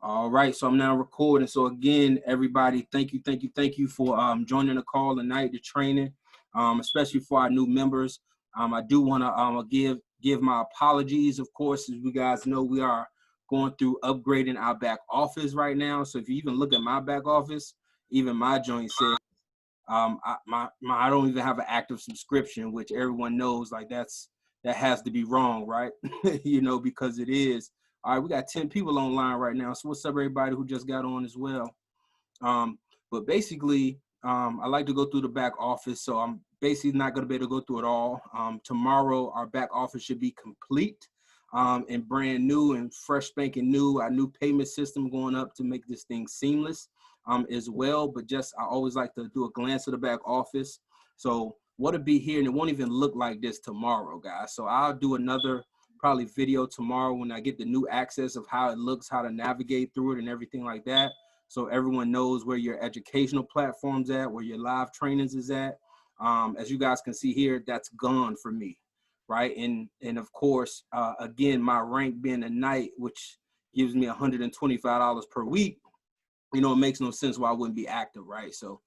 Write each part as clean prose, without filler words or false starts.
All right, so I'm now recording. So again, everybody, thank you for joining the call tonight, the training, especially for our new members. I do want to give my apologies. Of course, as you guys know, we are going through upgrading our back office right now. So if you even look at my back office, even my joint says I don't even have an active subscription, which everyone knows like that has to be wrong, right? You know, because it is. All right, we got 10 people online right now. So what's up, everybody who just got on as well? But basically, I like to go through the back office. So I'm basically not going to be able to go through it all. Tomorrow, our back office should be complete and brand new and fresh spanking new. Our new payment system going up to make this thing seamless as well. But just I always like to do a glance of the back office. So what'll be here, and it won't even look like this tomorrow, guys. So I'll do another probably video tomorrow when I get the new access of how it looks, how to navigate through it and everything like that. So everyone knows where your educational platform's at, where your live trainings is at. As you guys can see here, that's gone for me, right? And of course, again, my rank being a knight, which gives me $125 per week, you know, it makes no sense why I wouldn't be active, right? So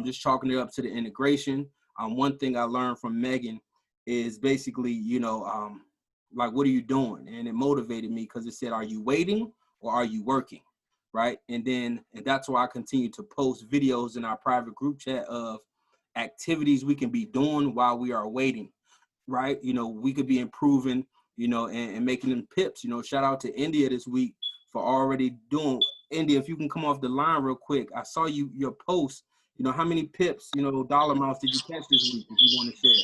just chalking it up to the integration. One thing I learned from Megan is basically, you know, like, what are you doing? And it motivated me because it said, are you waiting or are you working? Right. And that's why I continue to post videos in our private group chat of activities we can be doing while we are waiting. Right. You know, we could be improving, you know, and making them pips. You know, shout out to India this week for already doing. India, if you can come off the line real quick. I saw your post. You know, how many pips, you know, dollar amounts did you catch this week if you want to share?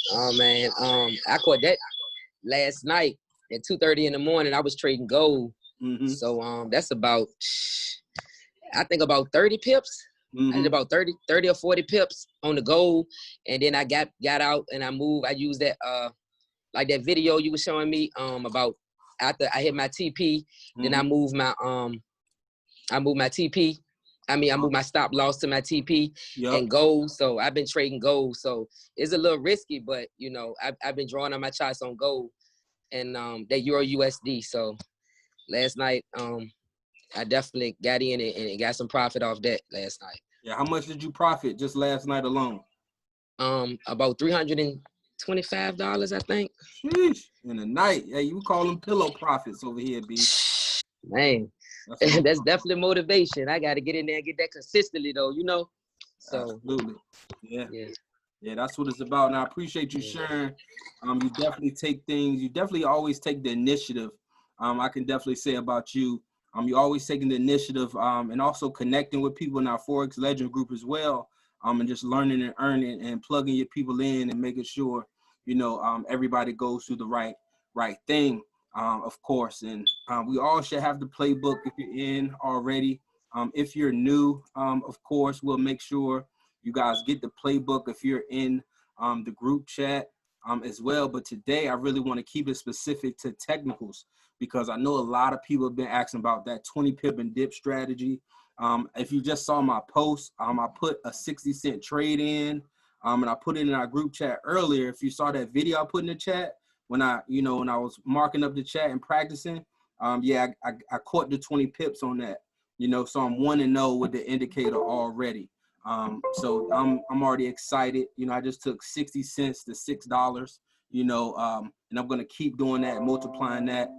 Oh man, I caught that last night at 2:30 in the morning. I was trading gold. So that's about, I think about 30 pips. I did about 30 or 40 pips on the gold, and then I got out and I moved. I used that like that video you were showing me about after I hit my TP, then I moved my TP. I moved my stop loss to my TP and gold. So I've been trading gold. So it's a little risky, but you know, I've been drawing on my charts on gold and that Euro USD. So last night, I definitely got in and got some profit off that last night. Yeah, how much did you profit just last night alone? About $325, I think. Sheesh, in a night. Yeah, you call them pillow profits over here, B. Man, that's definitely motivation. I got to get in there and get that consistently, though, you know? So, absolutely. Yeah, that's what it's about. And I appreciate you sharing. You definitely take things, you definitely always take the initiative. I can definitely say about you. You're always taking the initiative and also connecting with people in our Forex Legend group as well. And just learning and earning and plugging your people in and making sure, you know, everybody goes through the right thing, of course. And we all should have the playbook if you're in already. If you're new, of course, we'll make sure you guys get the playbook if you're in the group chat as well. But today I really want to keep it specific to technicals because I know a lot of people have been asking about that 20 pip and dip strategy. If you just saw my post, I put a 60-cent trade in and I put it in our group chat earlier. If you saw that video I put in the chat when I was marking up the chat and practicing, I caught the 20 pips on that, you know, so I'm 1-0 with the indicator already. So I'm already excited. You know, I just took 60 cents to $6, you know, and I'm going to keep doing that, multiplying that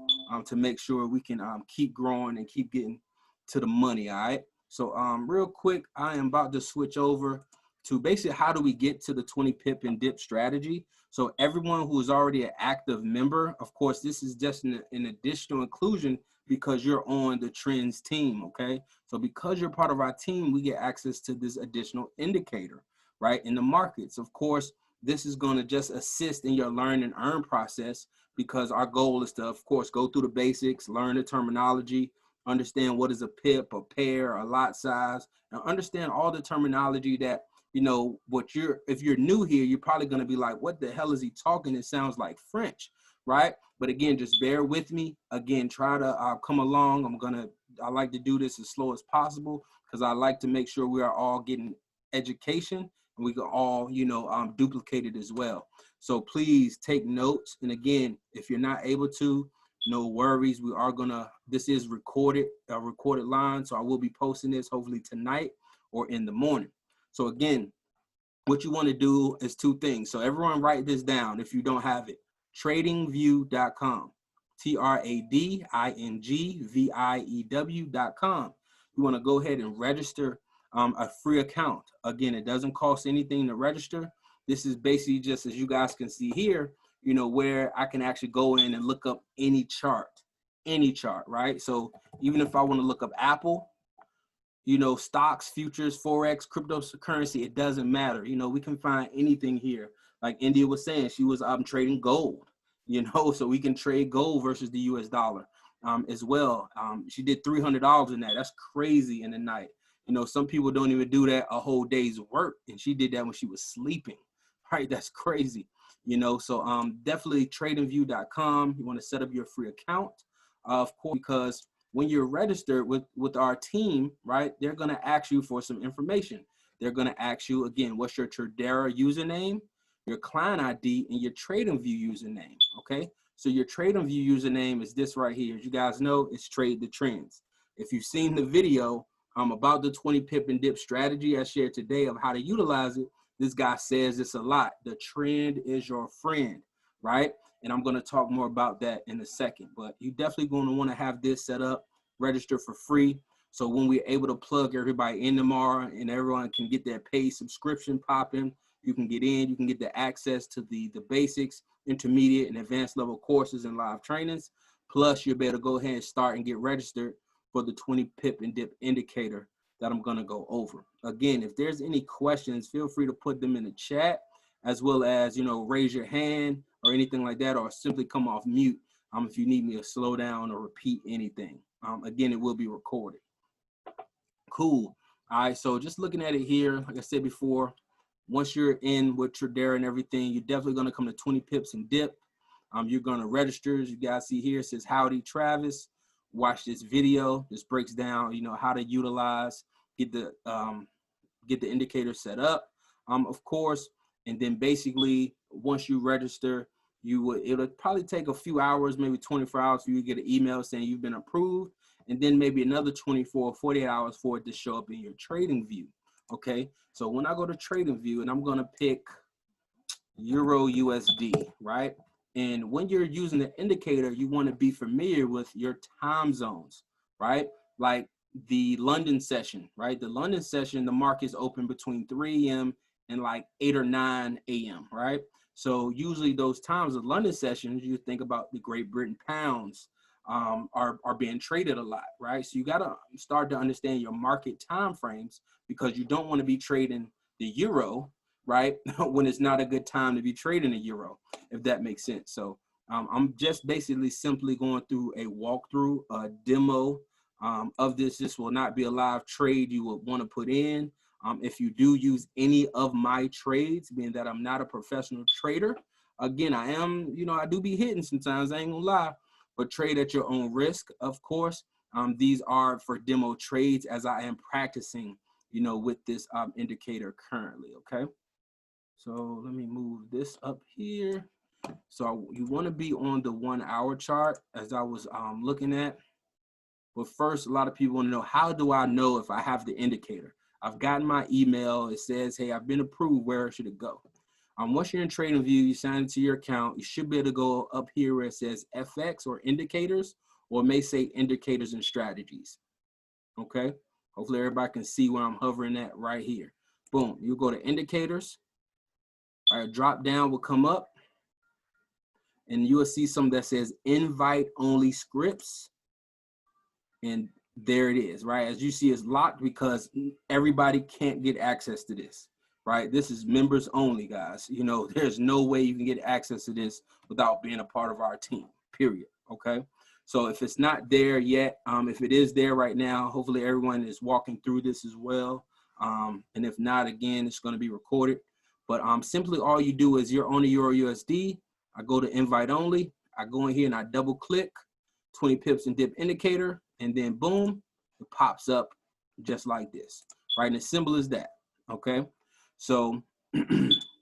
to make sure we can keep growing and keep getting to the money. All right. So real quick, I am about to switch over to basically how do we get to the 20 pip and dip strategy. So everyone who is already an active member, of course, this is just an additional inclusion because you're on the Trendz team, okay? So because you're part of our team, we get access to this additional indicator, right? In the markets, of course, this is gonna just assist in your learn and earn process because our goal is to, of course, go through the basics, learn the terminology, understand what is a pip, a pair, a lot size, and understand all the terminology that, you know, if you're new here, you're probably gonna be like, what the hell is he talking? It sounds like French, right? But again, just bear with me. Again, try to come along. I like to do this as slow as possible because I like to make sure we are all getting education and we can all, you know, duplicate it as well. So please take notes. And again, if you're not able to, no worries. We are gonna, this is recorded, a recorded line. So I will be posting this hopefully tonight or in the morning. So again, what you want to do is two things. So everyone write this down if you don't have it. Tradingview.com. TradingView.com. You want to go ahead and register a free account. Again, it doesn't cost anything to register. This is basically just, as you guys can see here, you know, where I can actually go in and look up any chart, right? So even if I want to look up Apple, you know, stocks, futures, Forex, cryptocurrency, it doesn't matter. You know, we can find anything here. Like India was saying, she was trading gold, you know, so we can trade gold versus the US dollar as well. She did $300 in that. That's crazy in the night. You know, some people don't even do that a whole day's work, and she did that when she was sleeping, right? That's crazy, you know. So definitely tradingview.com. You want to set up your free account, of course, because when you're registered with our team, right, they're going to ask you for some information. They're going to ask you, again, what's your Tradera username, your client ID, and your TradingView username, okay? So your TradingView username is this right here. As you guys know, it's Trade the Trends. If you've seen the video about the 20 pip and dip strategy I shared today of how to utilize it, this guy says this a lot. The trend is your friend, right? And I'm going to talk more about that in a second, but you definitely going to want to have this set up, register for free. So when we're able to plug everybody in tomorrow and everyone can get their paid subscription popping, you can get in, you can get the access to the basics, intermediate and advanced level courses and live trainings. Plus you'll be able to go ahead and start and get registered for the 20 pip and dip indicator that I'm going to go over. Again, if there's any questions, feel free to put them in the chat, as well as, you know, raise your hand or anything like that, or simply come off mute if you need me to slow down or repeat anything. Again, it will be recorded. Cool. All right, so just looking at it here, like I said before, once you're in with Tradera and everything, you're definitely going to come to 20 pips and dip. You're going to register. As you guys see here, it says, howdy, Travis. Watch this video. This breaks down, you know, how to utilize, get the indicator set up, of course. And then basically, once you register, it'll probably take a few hours, maybe 24 hours for you to get an email saying you've been approved. And then maybe another 24, 48 hours for it to show up in your trading view. Okay. So when I go to trading view and I'm going to pick Euro USD, right? And when you're using the indicator, you want to be familiar with your time zones, right? Like the London session, right? The London session, the market's open between 3 a.m. and like 8 or 9 a.m., right? So usually those times of London sessions, you think about the Great Britain pounds are being traded a lot, right? So you got to start to understand your market time frames, because you don't want to be trading the euro, right? when it's not a good time to be trading a euro, if that makes sense. So I'm just basically simply going through a walkthrough, a demo of this. This will not be a live trade you would want to put in. If you do use any of my trades, being that I'm not a professional trader, again, I am, you know, I do be hitting sometimes, I ain't gonna lie, but trade at your own risk, of course. These are for demo trades as I am practicing, you know, with this indicator currently, okay? So let me move this up here. So you want to be on the 1 hour chart, as I was looking at. But first, a lot of people want to know, how do I know if I have the indicator? I've gotten my email. It says, hey, I've been approved. Where should it go? Once you're in Trading View, you sign into your account. You should be able to go up here where it says FX or indicators, or it may say indicators and strategies. Okay. Hopefully everybody can see where I'm hovering at right here. Boom. You go to indicators. All right, drop down will come up, and you will see something that says invite only scripts. And there it is, right? As you see, it's locked because everybody can't get access to this, right? This is members only, guys. You know, there's no way you can get access to this without being a part of our team, period, okay? So if it's not there yet, if it is there right now, hopefully everyone is walking through this as well. And if not, again, it's going to be recorded. But simply all you do is you're on the Euro USD. I go to invite only. I go in here and I double click 20 pips and dip indicator. And then boom, it pops up just like this, right? And as simple as that, okay? So,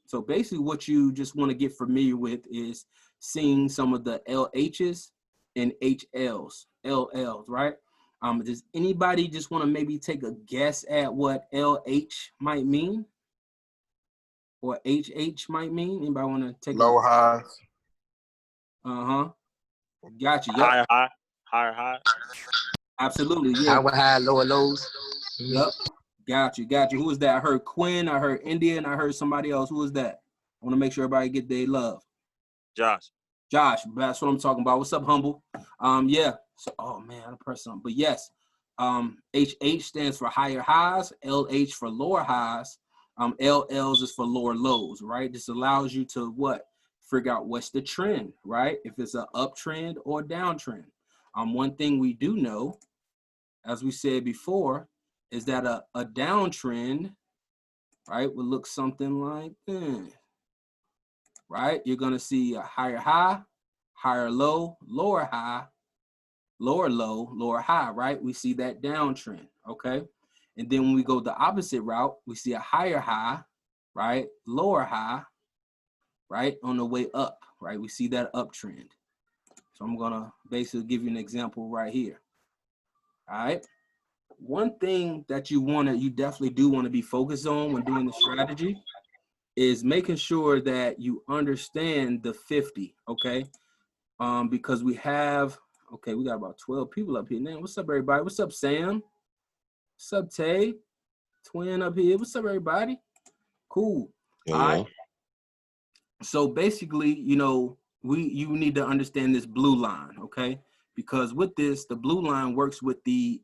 so basically what you just want to get familiar with is seeing some of the LHs and LLs, right? Does anybody just want to maybe take a guess at what LH might mean? Or HH might mean? Anybody want to take lower highs? Got you. Yep. Higher high. Absolutely. Yeah. High, lower lows. Yep. Got you. Who was that? I heard Quinn. I heard India, and I heard somebody else. Who was that? I want to make sure everybody get their love. Josh, that's what I'm talking about. What's up, Humble? Yeah. So, oh man, I pressed something. But yes, HH stands for higher highs. LH for lower highs. LLs is for lower lows, right? This allows you to what? Figure out what's the trend, right? If it's an uptrend or downtrend. One thing we do know, as we said before, is that a downtrend, right, would look something like this, right? You're gonna see a higher high, higher low, lower high, lower low, lower high, right? We see that downtrend, okay? And then when we go the opposite route, we see a higher high, right? Lower high, right? On the way up, right? We see that uptrend. So I'm gonna basically give you an example right here, all right? One thing that you definitely do want to be focused on when doing the strategy is making sure that you understand the 50, okay? Because we got about 12 people up here now. What's up, everybody? What's up, Sam? What's up, Tay? Twin up here. What's up, everybody? Cool. All right. So basically, you need to understand this blue line, okay? Because with this, the blue line works with the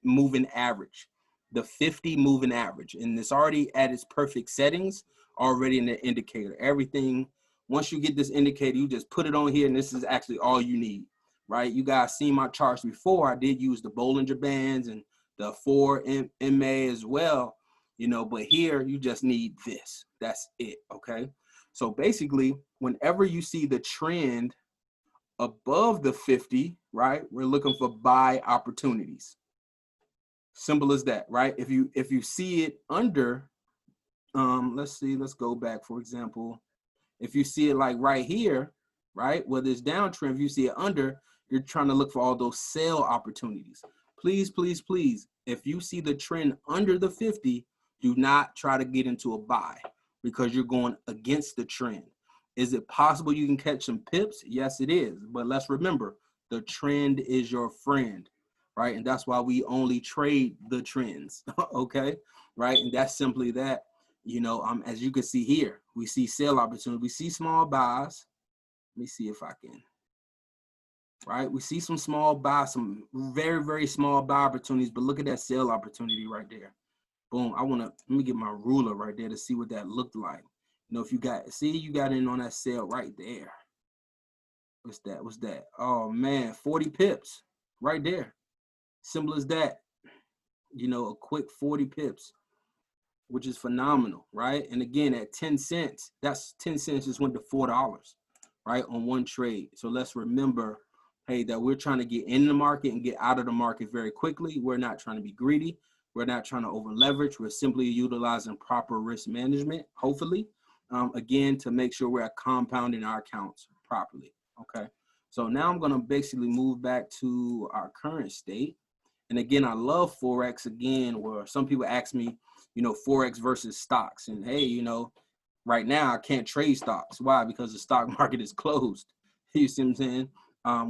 moving average, the 50 moving average, and it's already at its perfect settings already in the indicator. Everything, once you get this indicator, you just put it on here, and this is actually all you need, right? You guys seen my charts before. I did use the Bollinger Bands and the 4 MA as well, but here you just need this. That's it, okay? So basically, whenever you see the trend above the 50, right, we're looking for buy opportunities. Simple as that, right? If you see it under, let's go back, for example. If you see it like right here, right, where there's downtrend, if you see it under, you're trying to look for all those sell opportunities. Please, please, please, if you see the trend under the 50, do not try to get into a buy, because you're going against the trend. Is it possible you can catch some pips? Yes, it is. But let's remember, the trend is your friend, right? And that's why we only trade the trends, okay? Right? And that's simply that, as you can see here, we see sell opportunity. We see small buys. Let me see if I can, right? We see some small buys, some very, very small buy opportunities, but look at that sell opportunity right there. Boom. Let me get my ruler right there to see what that looked like. If you got in on that sale right there. What's that? Oh man, 40 pips right there. Simple as that. A quick 40 pips, which is phenomenal, right? And again, at 10 cents, that's 10 cents just went to $4, right? On one trade. So let's remember, hey, that we're trying to get in the market and get out of the market very quickly. We're not trying to be greedy. We're not trying to over leverage. We're simply utilizing proper risk management, hopefully, again, to make sure we're compounding our accounts properly, okay? So now I'm gonna basically move back to our current state. And again, I love Forex again, where some people ask me, Forex versus stocks. And hey, right now I can't trade stocks. Why? Because the stock market is closed. You see what I'm saying?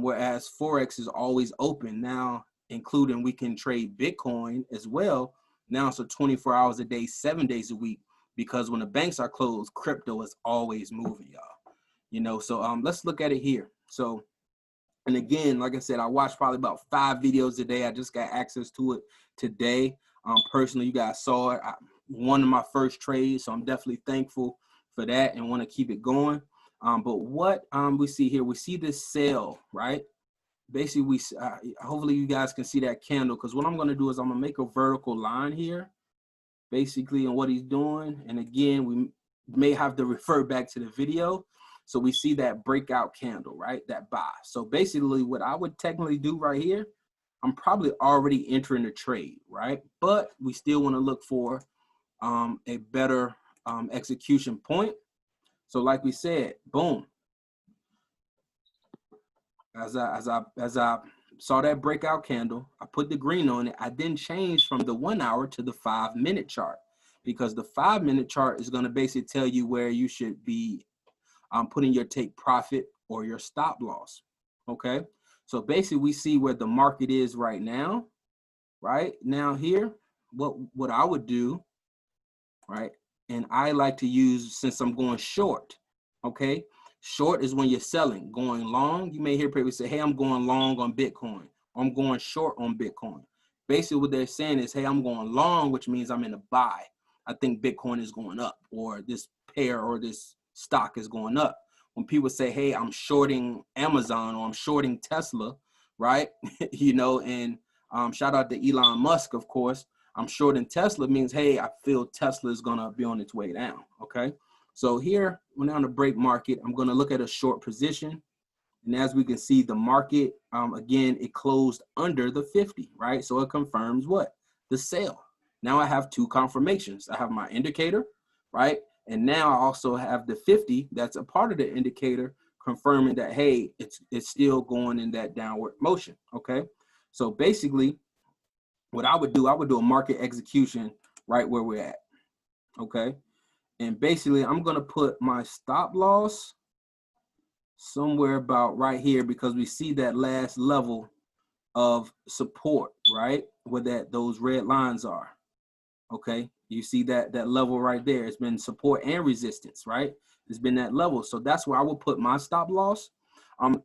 Whereas Forex is always open now, including we can trade Bitcoin as well. Now it's 24 hours a day, 7 days a week, because when the banks are closed, crypto is always moving, y'all. So let's look at it here. So, and again, like I said, I watch probably about 5 videos a day. I just got access to it today. Personally, you guys saw it. One of my first trades, so I'm definitely thankful for that and want to keep it going. But what we see here, we see this sell, right? Basically, hopefully you guys can see that candle, because what I'm going to do is I'm going to make a vertical line here, basically, on what he's doing. And again, we may have to refer back to the video. So we see that breakout candle, right? That buy. So basically what I would technically do right here, I'm probably already entering the trade, right? But we still want to look for a better execution point. So like we said, boom. As I saw that breakout candle, I put the green on it. I then changed from the 1 hour to the 5-minute chart, because the 5-minute chart is going to basically tell you where you should be putting your take profit or your stop loss. Okay, so basically we see where the market is right now. Right now here, what I would do, right, and I like to use, since I'm going short, okay, short is when you're selling. Going long, you may hear people say, hey, I'm going long on Bitcoin, I'm going short on Bitcoin. Basically what they're saying is, hey, I'm going long, which means I'm in a buy. I think Bitcoin is going up, or this pair or this stock is going up. When people say, hey, I'm shorting Amazon, or I'm shorting Tesla, right, you know, and shout out to Elon Musk, of course. I'm shorting Tesla means, hey, I feel Tesla is going to be on its way down. Okay. So here, when on the break market, I'm going to look at a short position. And as we can see, the market, again, it closed under the 50, right? So it confirms what? The sale. Now I have two confirmations. I have my indicator, right? And now I also have the 50 that's a part of the indicator confirming that, hey, it's still going in that downward motion. Okay. So basically, what I would do a market execution right where we're at. Okay. And basically, I'm going to put my stop loss somewhere about right here, because we see that last level of support, right? Where those red lines are. Okay. You see that level right there. It's been support and resistance, right? It's been that level. So that's where I will put my stop loss.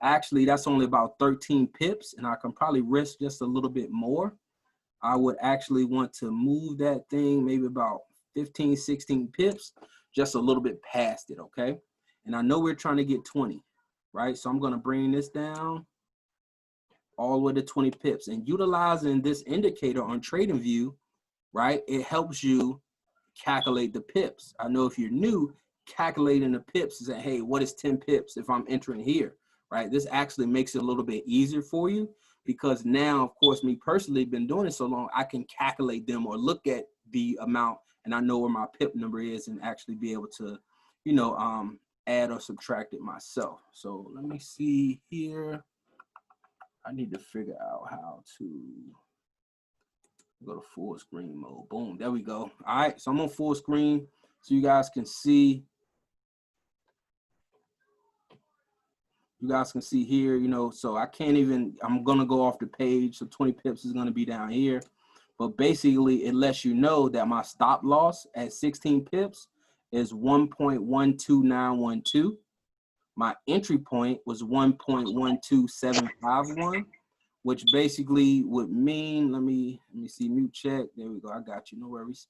Actually, that's only about 13 pips, and I can probably risk just a little bit more. I would actually want to move that thing maybe about 15, 16 pips, just a little bit past it, okay? And I know we're trying to get 20, right? So I'm going to bring this down all the way to 20 pips. And utilizing this indicator on TradingView, right, it helps you calculate the pips. I know if you're new, calculating the pips is that, hey, what is 10 pips if I'm entering here, right? This actually makes it a little bit easier for you, because now, of course, me personally been doing it so long, I can calculate them or look at the amount, and I know where my pip number is, and actually be able to, you know, add or subtract it myself. So let me see here. I need to figure out how to go to full screen mode. Boom, there we go. All right, so I'm on full screen so you guys can see. You guys can see here, you know, so I can't even, I'm going to go off the page. So 20 pips is going to be down here. But basically, it lets you know that my stop loss at 16 pips is 1.12912. My entry point was 1.12751, which basically would mean, let me see, mute check. There we go. I got you. No worries.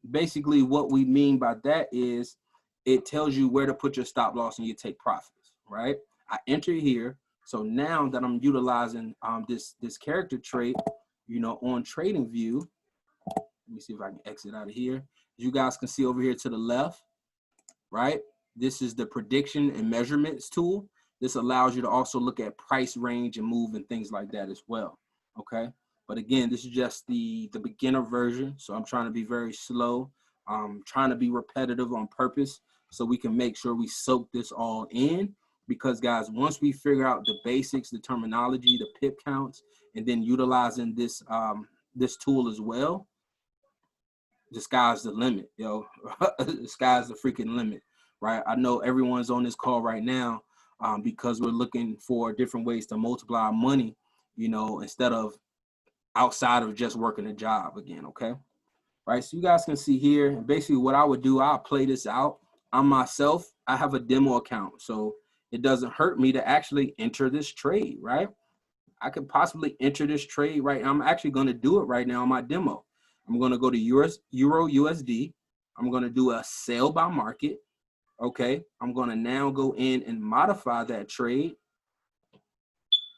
Basically, what we mean by that is it tells you where to put your stop loss and you take profits, right? I enter here. So now that I'm utilizing this character trait, you know, on TradingView, let me see if I can exit out of here. You guys can see over here to the left, right? This is the prediction and measurements tool. This allows you to also look at price range and move and things like that as well, okay? But again, this is just the beginner version, so I'm trying to be very slow. I'm trying to be repetitive on purpose so we can make sure we soak this all in, because guys, once we figure out the basics, the terminology, the pip counts, and then utilizing this this tool as well, the sky's the limit, yo. The sky's the freaking limit, right? I know everyone's on this call right now because we're looking for different ways to multiply our money, you know, instead of outside of just working a job again, okay? Right, so you guys can see here, basically what I would do, I'll play this out. On myself, I have a demo account, so it doesn't hurt me to actually enter this trade, right? I could possibly enter this trade right now. I'm actually going to do it right now on my demo. I'm going to go to Euro USD. I'm going to do a sell by market. Okay. I'm going to now go in and modify that trade.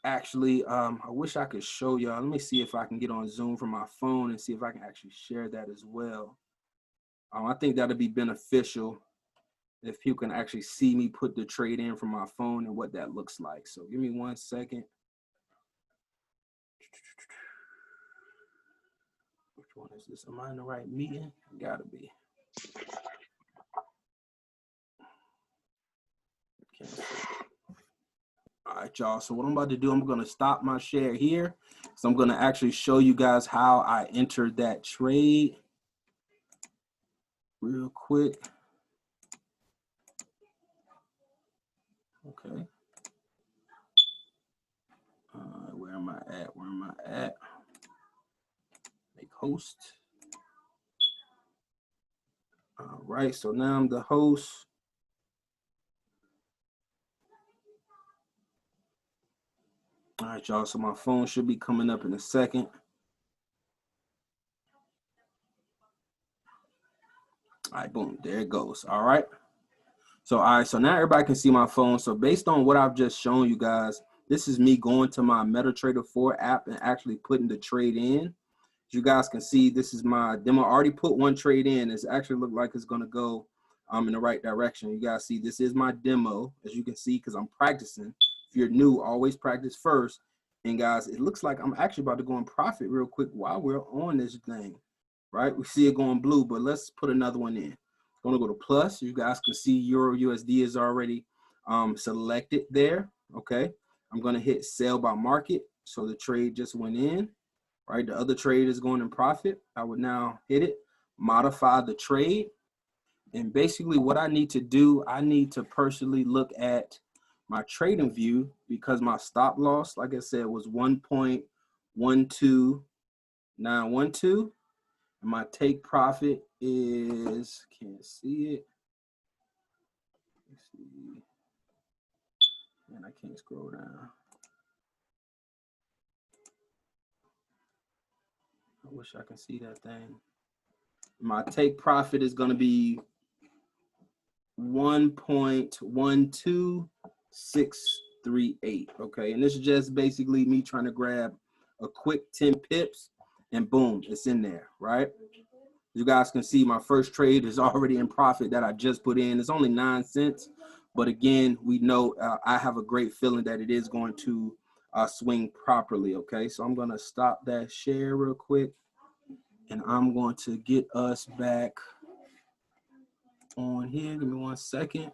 Actually, I wish I could show y'all. Let me see if I can get on Zoom from my phone and see if I can actually share that as well. I think that'll be beneficial if people can actually see me put the trade in from my phone and what that looks like. So give me 1 second. Which one is this? Am I in the right meeting? Gotta be. All right, y'all. So what I'm about to do, I'm going to stop my share here. So I'm going to actually show you guys how I entered that trade real quick. Okay. Where am I at? Where am I at? Make host. All right, so now I'm the host. All right, y'all, so my phone should be coming up in a second. All right, boom, there it goes. All right. So, all right, so now everybody can see my phone. So based on what I've just shown you guys, this is me going to my MetaTrader 4 app and actually putting the trade in. As you guys can see, this is my demo. I already put one trade in. It's actually look like it's going to go in the right direction. You guys see, this is my demo, as you can see, because I'm practicing. If you're new, always practice first. And guys, it looks like I'm actually about to go in profit real quick while we're on this thing, right? We see it going blue, but let's put another one in. I'm going to go to plus. You guys can see Euro USD is already selected there, okay? I'm going to hit sell by market. So the trade just went in. Right, the other trade is going in profit. I would now hit it, modify the trade. And basically what I need to do, I need to personally look at my trading view because my stop loss, like I said, was 1.12912. And my take profit is, can't see it. Let's see. And I can't scroll down. I wish I could see that thing. My take profit is going to be 1.12638. Okay, and this is just basically me trying to grab a quick 10 pips and boom, it's in there, right? You guys can see my first trade is already in profit that I just put in. It's only 9 cents, but again, we know I have a great feeling that it is going to swing properly. Okay, so I'm going to stop that share real quick and I'm going to get us back on here. Give me 1 second.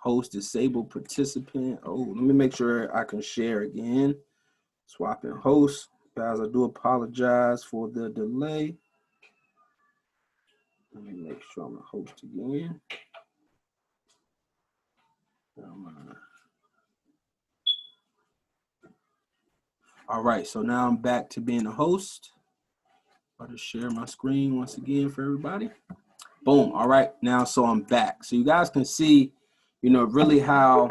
Host disable participant. Oh, let me make sure I can share again. Swapping host. Guys, I do apologize for the delay. Let me make sure I'm a host again. All right, so now I'm back to being a host. I'll just share my screen once again for everybody. Boom. All right, now so I'm back. So you guys can see, you know, really how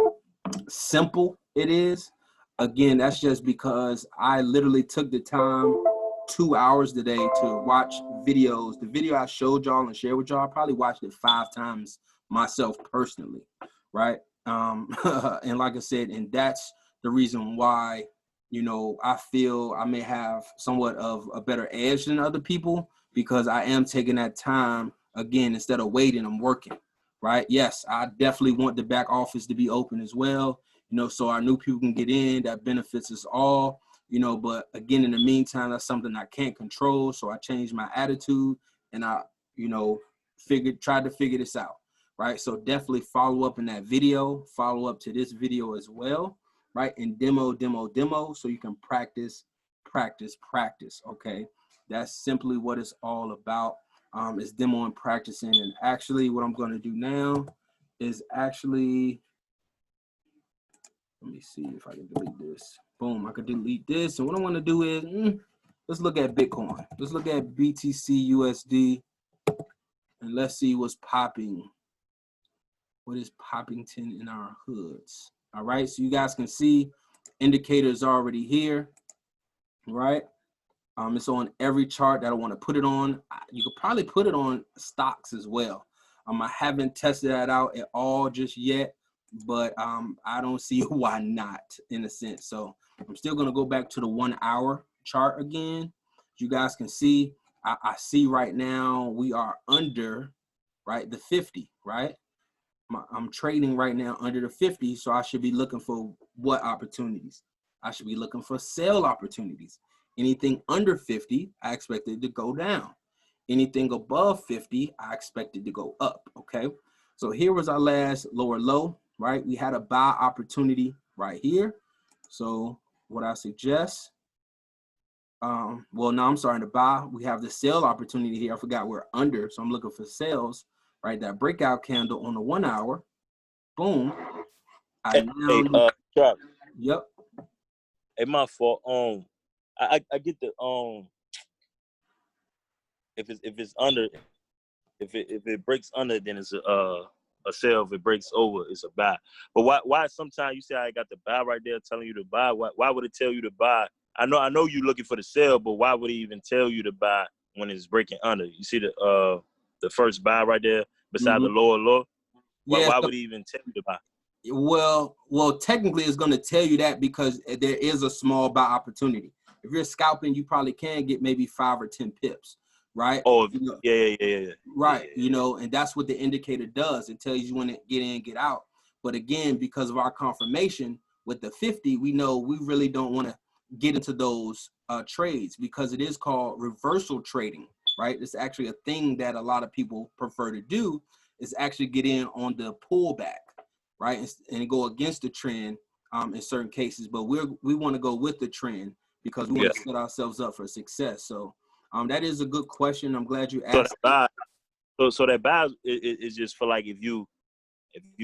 simple it is. Again, that's just because I literally took the time 2 hours today to watch videos. The video I showed y'all and shared with y'all, I probably watched it 5 times myself personally, right? And like I said, and that's the reason why, you know, I feel I may have somewhat of a better edge than other people because I am taking that time. Again, instead of waiting, I'm working, right? Yes, I definitely want the back office to be open as well, you know, so our new people can get in. That benefits us all, you know, but again, in the meantime, that's something I can't control. So I changed my attitude and I, you know, tried to figure this out, right? So definitely follow up in that video, follow up to this video as well, right? And demo, so you can practice, okay? That's simply what it's all about. Is demo and practicing. And actually what I'm going to do now is actually, let me see if I can delete this. Boom, I could delete this. And what I want to do is, let's look at Bitcoin. Let's look at BTC USD and let's see what's popping. What is poppington in our hoods? All right, so you guys can see indicators already here, right? It's on every chart that I want to put it on. You could probably put it on stocks as well. I haven't tested that out at all just yet, but I don't see why not in a sense. So I'm still going to go back to the 1 hour chart again. You guys can see, I see right now we are under, right, the 50, right? I'm trading right now under the 50, so I should be looking for what opportunities? I should be looking for sell opportunities. Anything under 50, I expect it to go down. Anything above 50, I expect it to go up, okay? So here was our last lower low. right? We had a buy opportunity right here. So what I suggest, well, no, I'm sorry, to buy, we have the sell opportunity here. I forgot we're under, so I'm looking for sales, right? That breakout candle on the 1 hour, boom. Chuck. Yep. Hey, my fault. I get the if it's under, if it breaks under, then it's a sell. If it breaks over, it's a buy. But why sometimes you say I got the buy right there telling you to buy? Why would it tell you to buy? I know you're looking for the sell, but why would it even tell you to buy when it's breaking under? You see the first buy right there beside the lower low. Why would it even tell you to buy? Well, technically it's going to tell you that because there is a small buy opportunity. If you're scalping, you probably can get maybe 5 or 10 pips, right? Oh, yeah. Right, and that's what the indicator does. It tells you when to get in, get out. But again, because of our confirmation with the 50, we know we really don't want to get into those trades because it is called reversal trading, right? It's actually a thing that a lot of people prefer to do is actually get in on the pullback, right? And go against the trend in certain cases. But we want to go with the trend because we want to set ourselves up for success. So that is a good question. I'm glad you asked. So that buy is just for like if you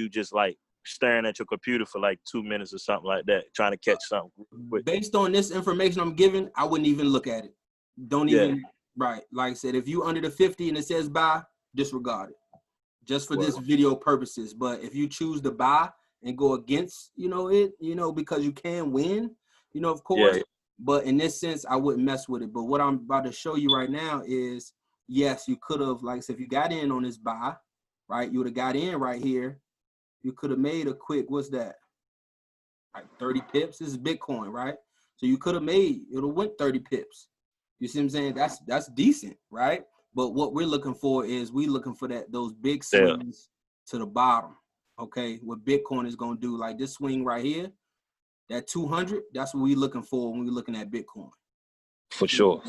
just like staring at your computer for like 2 minutes or something like that, trying to catch something quick. Based on this information I'm giving, I wouldn't even look at it. Don't even, right. Like I said, if you under the 50 and it says buy, disregard it. Just for this video purposes. But if you choose to buy and go against, because you can win, of course. Yeah. But in this sense, I wouldn't mess with it. But what I'm about to show you right now is, yes, you could have, like I said, if you got in on this buy, right, you would have got in right here. You could have made a quick, what's that? Like 30 pips. This is Bitcoin, right? So you could have made, it would have went 30 pips. You see what I'm saying? That's decent, right? But what we're looking for is those big swings to the bottom. Okay, what Bitcoin is gonna do, like this swing right here, that 200. That's what we're looking for when we're looking at Bitcoin. For sure.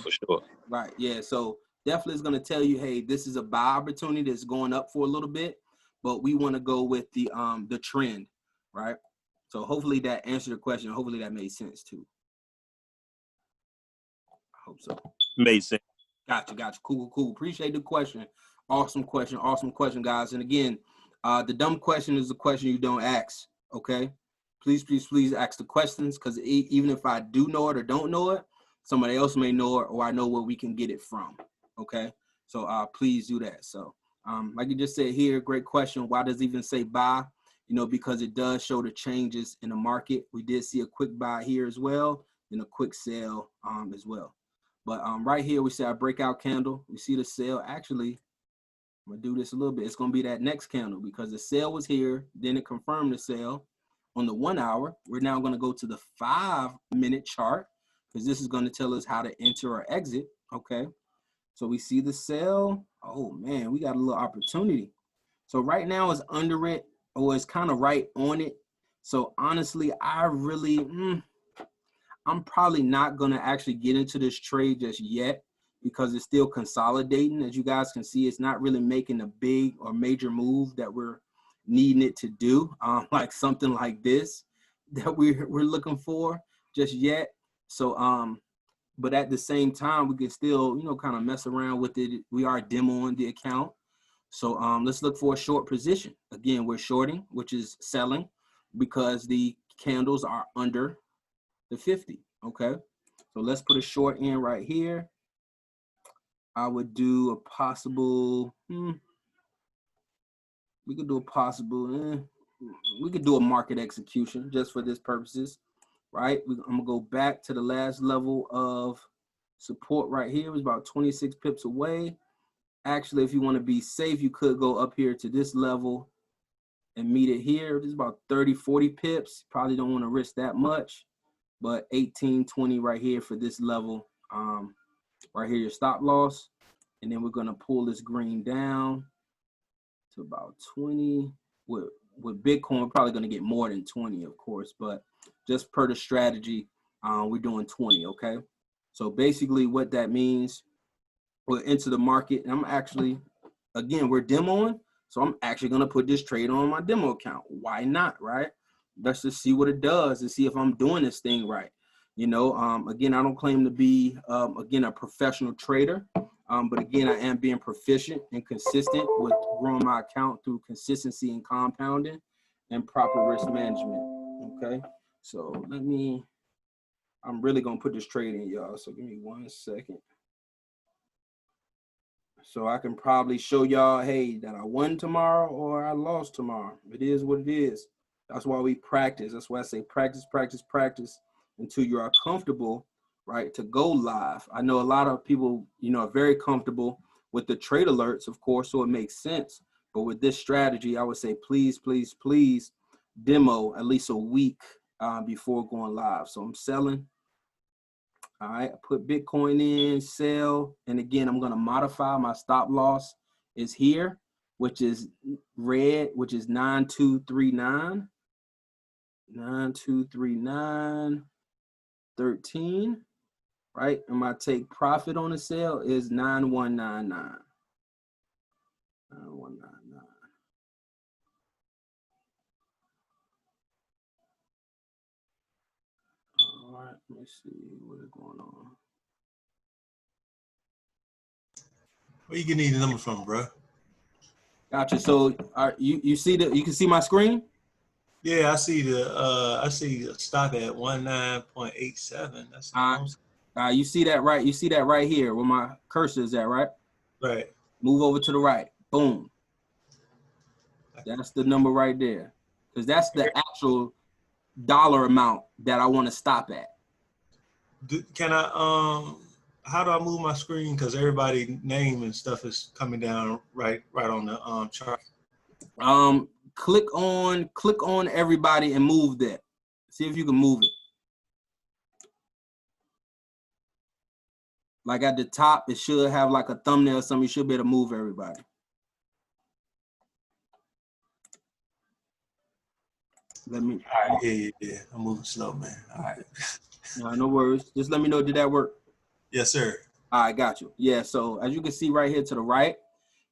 Right. Yeah. So definitely is gonna tell you, hey, this is a buy opportunity that's going up for a little bit, but we want to go with the trend, right? So hopefully that answered the question. Hopefully that made sense too. I hope so. Made sense. Gotcha. Cool. Appreciate the question. Awesome question, guys. And again, the dumb question is the question you don't ask. Okay. Please ask the questions because even if I do know it or don't know it, somebody else may know it or I know where we can get it from. Okay. So please do that. So like you just said here, great question. Why does it even say buy? Because it does show the changes in the market. We did see a quick buy here as well and a quick sell as well. But right here, we see our breakout candle. We see the sell. Actually, I'm going to do this a little bit. It's going to be that next candle because the sell was here. Then it confirmed the sell on the 1 hour. We're now going to go to the 5-minute chart because this is going to tell us how to enter or exit. Okay. So we see the sell. Oh, man, we got a little opportunity. So right now it's under it or it's kind of right on it. So honestly, I'm probably not going to actually get into this trade just yet because it's still consolidating. As you guys can see, it's not really making a big or major move that we're needing it to do, like something like this that we're looking for just yet. So, but at the same time, we can still, kind of mess around with it. We are demoing the account. So let's look for a short position. Again, we're shorting, which is selling because the candles are under the 50. Okay, so let's put a short in right here. I would do a possible we could do a market execution just for this purposes, right? I'm gonna go back to the last level of support right here. It was about 26 pips away. Actually, if you want to be safe, you could go up here to this level and meet it here. This is about 30-40 pips. Probably don't want to risk that much. But 18-20 right here for this level, right here, your stop loss. And then we're going to pull this green down to about 20. With Bitcoin, we're probably going to get more than 20, of course. But just per the strategy, we're doing 20, okay? So basically what that means, we're into the market. And I'm actually, again, we're demoing. So I'm actually going to put this trade on my demo account. Why not, right? Let's just see what it does and see if I'm doing this thing right. You know, again, I don't claim to be, again, a professional trader. But again, I am being proficient and consistent with growing my account through consistency and compounding and proper risk management. Okay. So I'm really going to put this trade in, y'all. So give me 1 second. So I can probably show y'all, hey, that I won tomorrow or I lost tomorrow. It is what it is. That's why we practice. That's why I say practice, practice, practice until you are comfortable, right, to go live. I know a lot of people, you know, are very comfortable with the trade alerts, of course, so it makes sense. But with this strategy, I would say, please, please, please demo at least a week before going live. So I'm selling. All right, I put Bitcoin in, sell. And again, I'm going to modify my stop loss is here, which is red, which is 9239. 9239. 13, right? And my take profit on the sale is 9199. 9199. All right, let me see what is going on. Where you getting these numbers from, bro? Gotcha. So you see you can see my screen? Yeah, I see the stock at 19.87. That's you see that right? You see that right here where my cursor is at, right? right. Move over to the right. Boom. That's the number right there. Because that's the actual dollar amount that I want to stop at. Can I how do I move my screen? Because everybody's name and stuff is coming down right on the chart. Click on everybody and move that. See if you can move it. Like at the top, it should have like a thumbnail or something. You should be able to move everybody. Let me. All right, yeah. I'm moving slow, man. All right. No worries. Just let me know. Did that work? Yes, sir. All right, got you. Yeah. So as you can see right here to the right,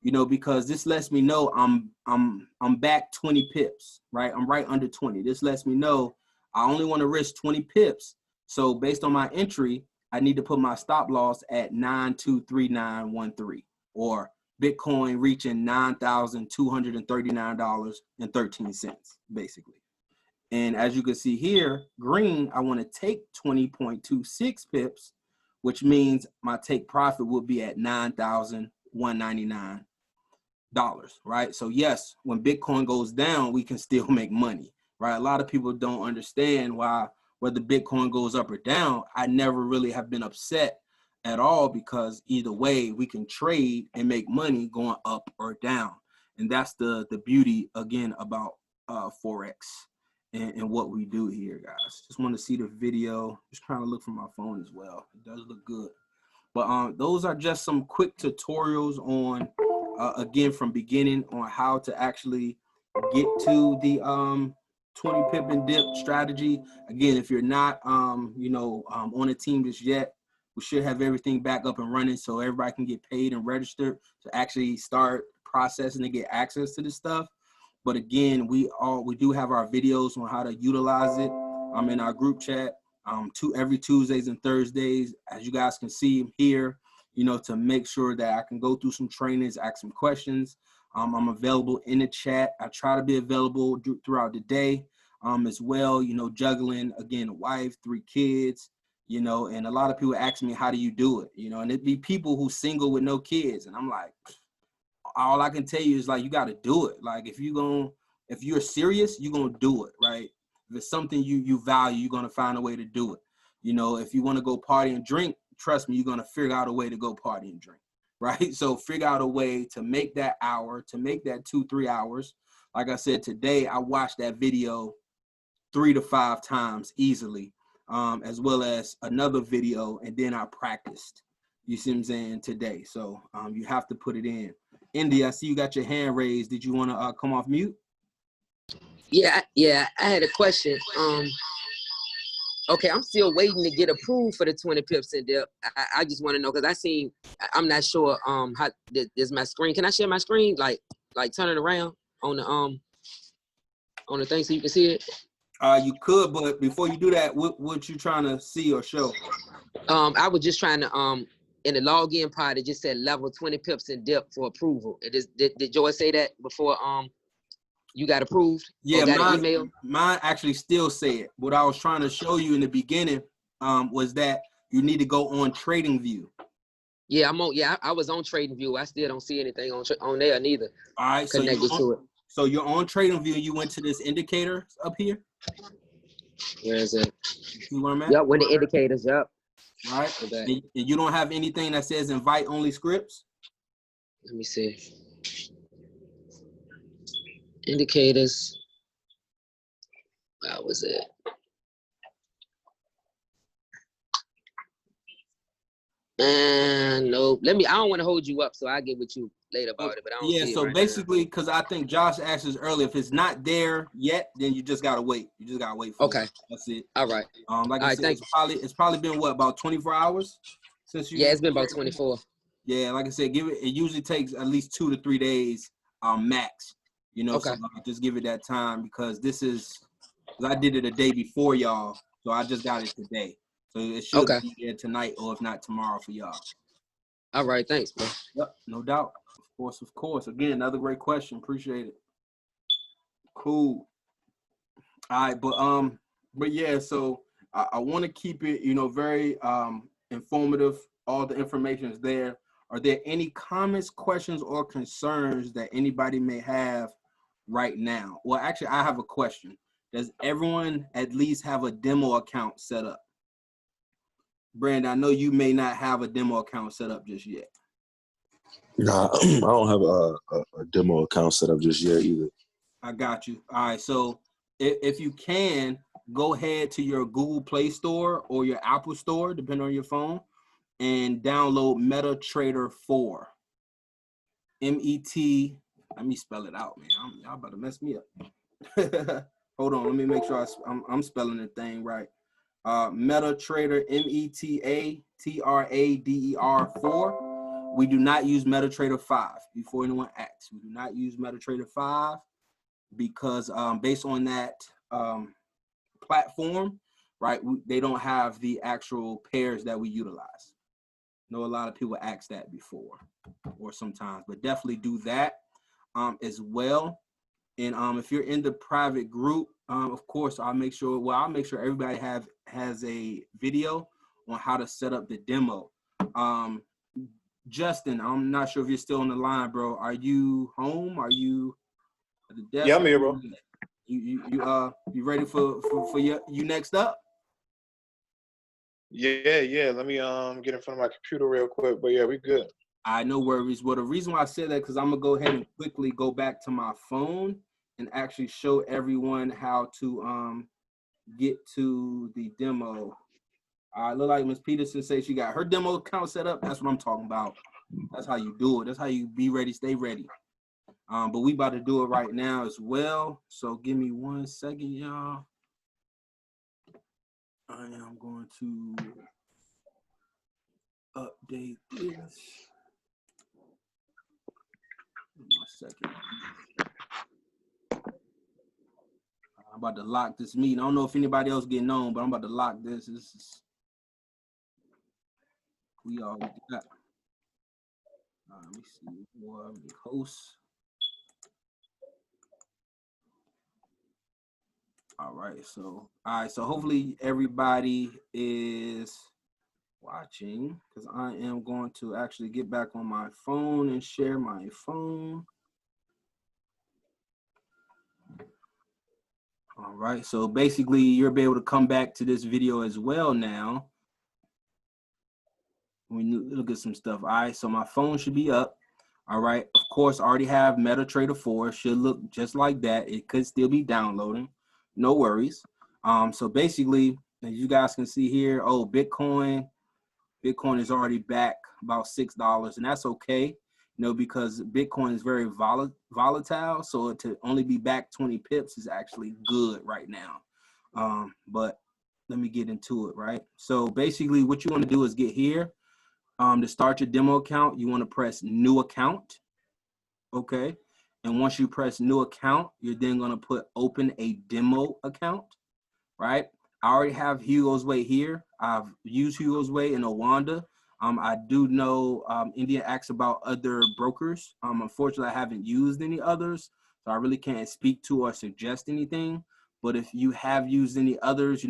you know, because this lets me know I'm back 20 pips, right? I'm right under 20. This lets me know I only want to risk 20 pips. So based on my entry, I need to put my stop loss at 923913 or Bitcoin reaching $9,239.13, basically. And as you can see here, green, I want to take 20.26 pips, which means my take profit will be at $9,199, right? So yes, when Bitcoin goes down, we can still make money, right? A lot of people don't understand why, whether Bitcoin goes up or down, I never really have been upset at all because either way we can trade and make money going up or down. And that's the beauty again about Forex and what we do here, guys. Just want to see the video. Just trying to look for my phone as well. It does look good. But those are just some quick tutorials on, again, from beginning on how to actually get to the 20 pip and dip strategy. Again, if you're not, you know, on a team just yet, we should have everything back up and running so everybody can get paid and registered to actually start processing and get access to this stuff. But again, we do have our videos on how to utilize it. I'm in our group chat every Tuesdays and Thursdays, as you guys can see here, you know, to make sure that I can go through some trainings, ask some questions. I'm available in the chat. I try to be available throughout the day as well, you know, juggling, again, a wife, 3 kids, you know, and a lot of people ask me, how do you do it? You know, and it'd be people who single with no kids. And I'm like, all I can tell you is like, you got to do it. Like if you're serious, you're going to do it, right? If it's something you value, you're going to find a way to do it. You know, if you want to go party and drink, trust me, you're going to figure out a way to go party and drink, right? So figure out a way to make that hour, to make that 2-3 hours. Like I said, today I watched that video 3 to 5 times easily, as well as another video. And then I practiced, you see what I'm saying, today. So you have to put it in. Indy, I see you got your hand raised. Did you want to come off mute? Yeah, I had a question. Okay, I'm still waiting to get approved for the 20 pips in depth. I just want to know because I'm not sure how is my screen. Can I share my screen? Like like turn it around on the thing so you can see it? You could, but before you do that, what you trying to see or show? I was just trying to in the login part, it just said level 20 pips in depth for approval. It is did Joy say that before you got approved? Yeah, or got an email? Mine actually still say it. What I was trying to show you in the beginning was that you need to go on Trading View. Yeah, I was on Trading View. I still don't see anything on there neither. All right, connected to it. So you're on Trading View. You went to this indicator up here. Where is it? See where I'm at? Yep, when the indicators up. Right. And you don't have anything that says invite only scripts? Let me see. Indicators. That was it. No, I don't want to hold you up, so I'll get with you later about it, but I don't see it so right basically, because I think Josh asked us earlier, if it's not there yet, then you just gotta wait. You just gotta wait for it. That's it. All right. Like I said, it's probably been what, about 24 hours since you? Yeah, it's been about 24. Yeah, like I said, it usually takes at least 2 to 3 days max. You know, so just give it that time because I did it a day before y'all, so I just got it today. So it should be there tonight or if not tomorrow for y'all. All right, thanks, bro. Yep, no doubt. Of course. Again, another great question. Appreciate it. Cool. All right, but yeah, so I want to keep it, very informative. All the information is there. Are there any comments, questions, or concerns that anybody may have right now? Well, actually, I have a question. Does everyone at least have a demo account set up? Brandon, I know you may not have a demo account set up just yet. Nah, I don't have a demo account set up just yet either. I got you. All right, so if you can, go ahead to your Google Play Store or your Apple Store, depending on your phone, and download MetaTrader 4. M-E-T, let me spell it out, man. Y'all about to mess me up. Hold on, let me make sure I'm spelling the thing right. MetaTrader, METATRADER 4. We do not use MetaTrader 5. Before anyone asks, we do not use MetaTrader 5 because based on that platform, right, they don't have the actual pairs that we utilize. I know a lot of people ask that before or sometimes, but definitely do that as well. And if you're in the private group, of course, I'll make sure everybody has a video on how to set up the demo. Justin, I'm not sure if you're still on the line, bro. Are you home? Are you at the desk? Yeah, I'm here, bro. You ready for you next up? Yeah. Let me get in front of my computer real quick. But yeah, we good. No worries. Well, the reason why I said that because I'm gonna go ahead and quickly go back to my phone and actually show everyone how to get to the demo. Look like Ms. Peterson says she got her demo account set up. That's what I'm talking about. That's how you do it. That's how you be ready, stay ready. But we about to do it right now as well. So give me 1 second, y'all. I am going to update this. 1 second. I'm about to lock this meeting. I don't know if anybody else getting on, but I'm about to lock this. This is we all got. Let me see. Let me host. All right. So hopefully everybody is watching because I am going to actually get back on my phone and share my phone. All right. So basically you'll be able to come back to this video as well now. We look at some stuff. All right, so my phone should be up. All right, of course, I already have MetaTrader 4. Should look just like that. It could still be downloading. No worries. So basically, as you guys can see here, Bitcoin is already back about $6, and that's okay. Because Bitcoin is very volatile. So to only be back 20 pips is actually good right now. But let me get into it, right? So basically, what you want to do is get here. To start your demo account, you want to press new account. Okay. And once you press new account, you're then going to put open a demo account, right? I already have Hugo's Way here. I've used Hugo's Way in Owanda. I do know India asks about other brokers. Unfortunately, I haven't used any others, so I really can't speak to or suggest anything. But if you have used any others,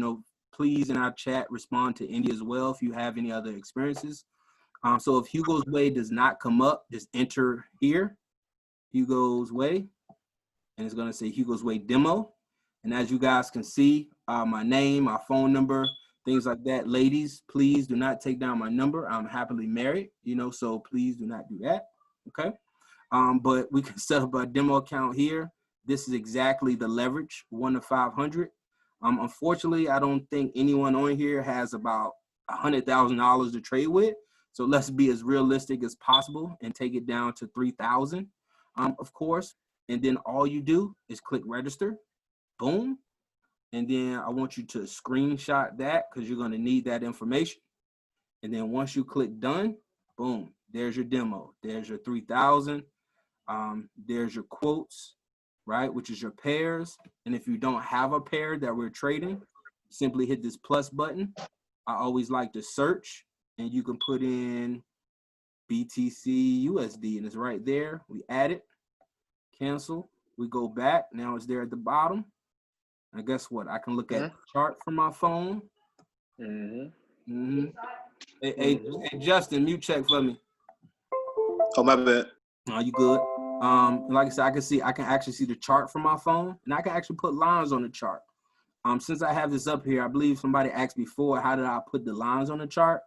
please in our chat respond to India as well if you have any other experiences. So if Hugo's Way does not come up, just enter here, Hugo's Way, and it's going to say Hugo's Way demo. And as you guys can see, my name, my phone number, things like that. Ladies, please do not take down my number. I'm happily married, so please do not do that. Okay. But we can set up a demo account here. This is exactly the leverage, 1 to 500. Unfortunately, I don't think anyone on here has about $100,000 to trade with. So let's be as realistic as possible and take it down to 3,000, of course. And then all you do is click register, boom. And then I want you to screenshot that because you're going to need that information. And then once you click done, boom, there's your demo. There's your 3,000. There's your quotes, right, which is your pairs. And if you don't have a pair that we're trading, simply hit this plus button. I always like to search, and you can put in BTC USD, and it's right there. We add it, cancel. We go back. Now it's there at the bottom. And guess what? I can look at the chart from my phone. Hey, Justin, mute check for me. Oh, my bad. Are you good? Like I said, I can actually see the chart from my phone, and I can actually put lines on the chart. Since I have this up here, I believe somebody asked before, how did I put the lines on the chart?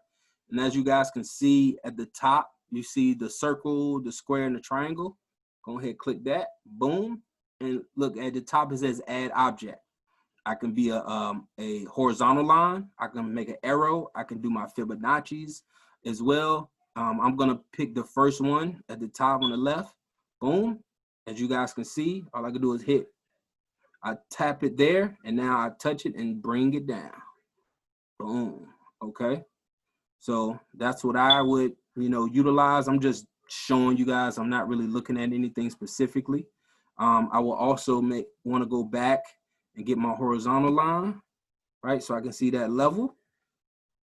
And as you guys can see at the top, you see the circle, the square, and the triangle. Go ahead, click that, boom. And look at the top, it says add object. I can be a horizontal line. I can make an arrow. I can do my Fibonacci's as well. I'm gonna pick the first one at the top on the left, boom. As you guys can see, all I can do is hit. I tap it there, and now I touch it and bring it down. Boom, okay? So that's what I would, utilize. I'm just showing you guys. I'm not really looking at anything specifically. I will also want to go back and get my horizontal line, right? So I can see that level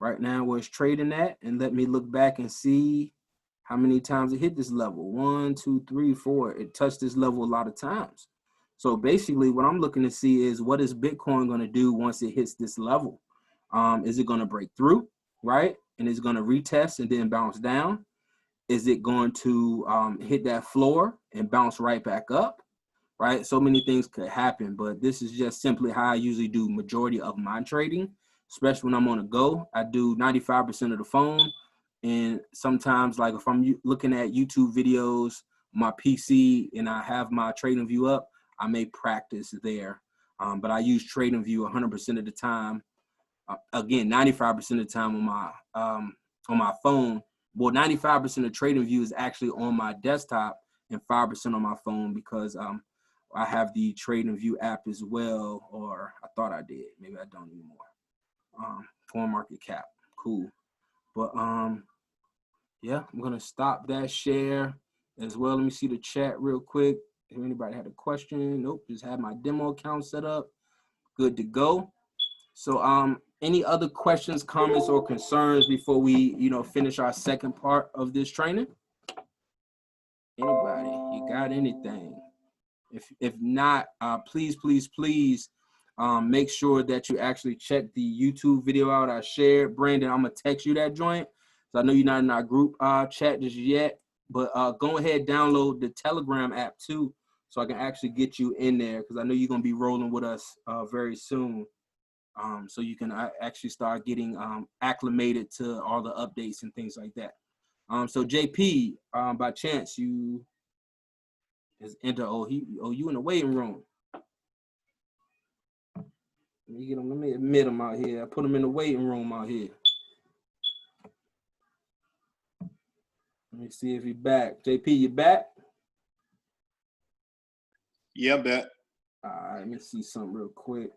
right now where it's trading at, and let me look back and see how many times it hit this level. 1, 2, 3, 4. It touched this level a lot of times. So basically what I'm looking to see is what is Bitcoin going to do once it hits this level? Is it going to break through, right? And it's going to retest and then bounce down? Is it going to hit that floor and bounce right back up, right? So many things could happen, but this is just simply how I usually do majority of my trading, especially when I'm on a go. I do 95% of the phone. And sometimes, like if I'm looking at YouTube videos, my PC, and I have my trading view up, I may practice there. But I use trading view 100% of the time. Again, 95% of the time on my phone. Well, 95% of trading view is actually on my desktop and 5% on my phone because I have the Trading View app as well, or I thought I did. Maybe I don't anymore. Coin Market Cap, cool. But yeah, I'm gonna stop that share as well. Let me see the chat real quick. If anybody had a question, nope. Just had my demo account set up, good to go. So any other questions, comments, or concerns before we finish our second part of this training? Anybody, you got anything? If not, please make sure that you actually check the YouTube video out I shared. Brandon, I'm gonna text you that joint. So I know you're not in our group chat just yet, but go ahead, download the Telegram app too, so I can actually get you in there because I know you're gonna be rolling with us very soon. So you can actually start getting acclimated to all the updates and things like that. So JP, by chance, you is enter. You in the waiting room. Let me get him. Let me admit him out here. I put him in the waiting room out here. Let me see if he back. JP, you back? Yeah, I'm back. All right, let me see something real quick.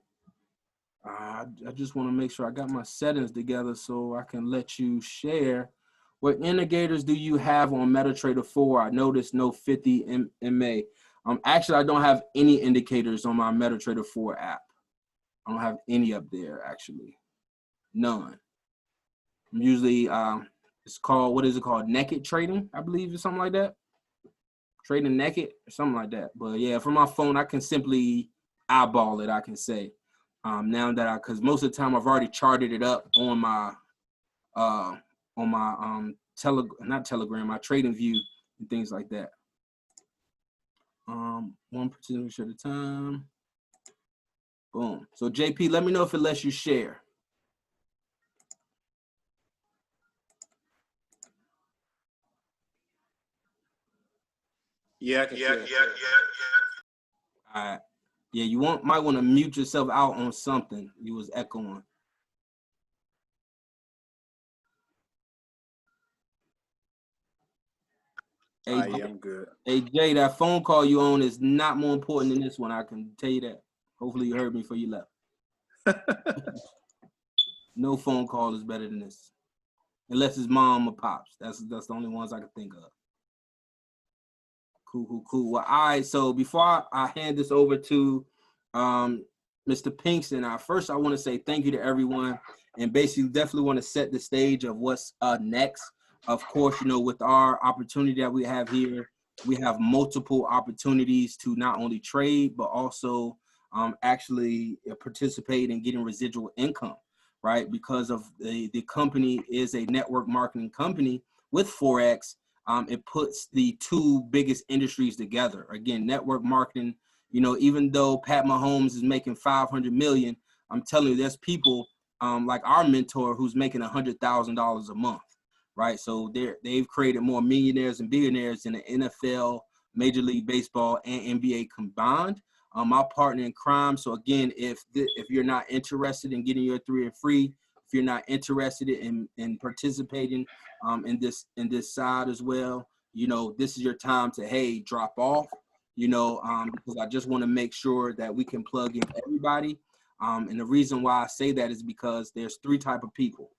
I just want to make sure I got my settings together so I can let you share. What indicators do you have on MetaTrader 4? I noticed no 50 MA. Actually, I don't have any indicators on my MetaTrader 4 app. I don't have any up there, actually. None. I'm usually, it's called, what is it called? Naked trading, I believe, or something like that. Trading naked or something like that. But yeah, from my phone, I can simply eyeball it, I can say. Now that because most of the time I've already charted it up on my not Telegram, my Trading View and things like that. 1% at a time. Boom. So JP, let me know if it lets you share. Yeah, I can share. All right. Yeah, you might want to mute yourself out on something. You was echoing. Hey, Yeah, I'm good. Hey Jay, that phone call you on is not more important than this one. I can tell you that. Hopefully you heard me before you left. No phone call is better than this, unless it's mom or pops. That's the only ones I can think of. Cool. Well, all right. So before I hand this over to Mr. Pinkston, first I want to say thank you to everyone, and basically definitely want to set the stage of what's next. Of course, with our opportunity that we have here, we have multiple opportunities to not only trade but also actually participate in getting residual income, right? Because of the company is a network marketing company with Forex. It puts the two biggest industries together. Again, network marketing, even though Pat Mahomes is making $500 million, I'm telling you, there's people like our mentor who's making $100,000 a month, right? So they've created more millionaires and billionaires in the NFL, Major League Baseball, and NBA combined. My partner in crime. So again, if you're not interested in getting your 3 and free, if you're not interested in participating in this side as well, this is your time to drop off, because I just want to make sure that we can plug in everybody. And the reason why I say that is because there's 3 types of people.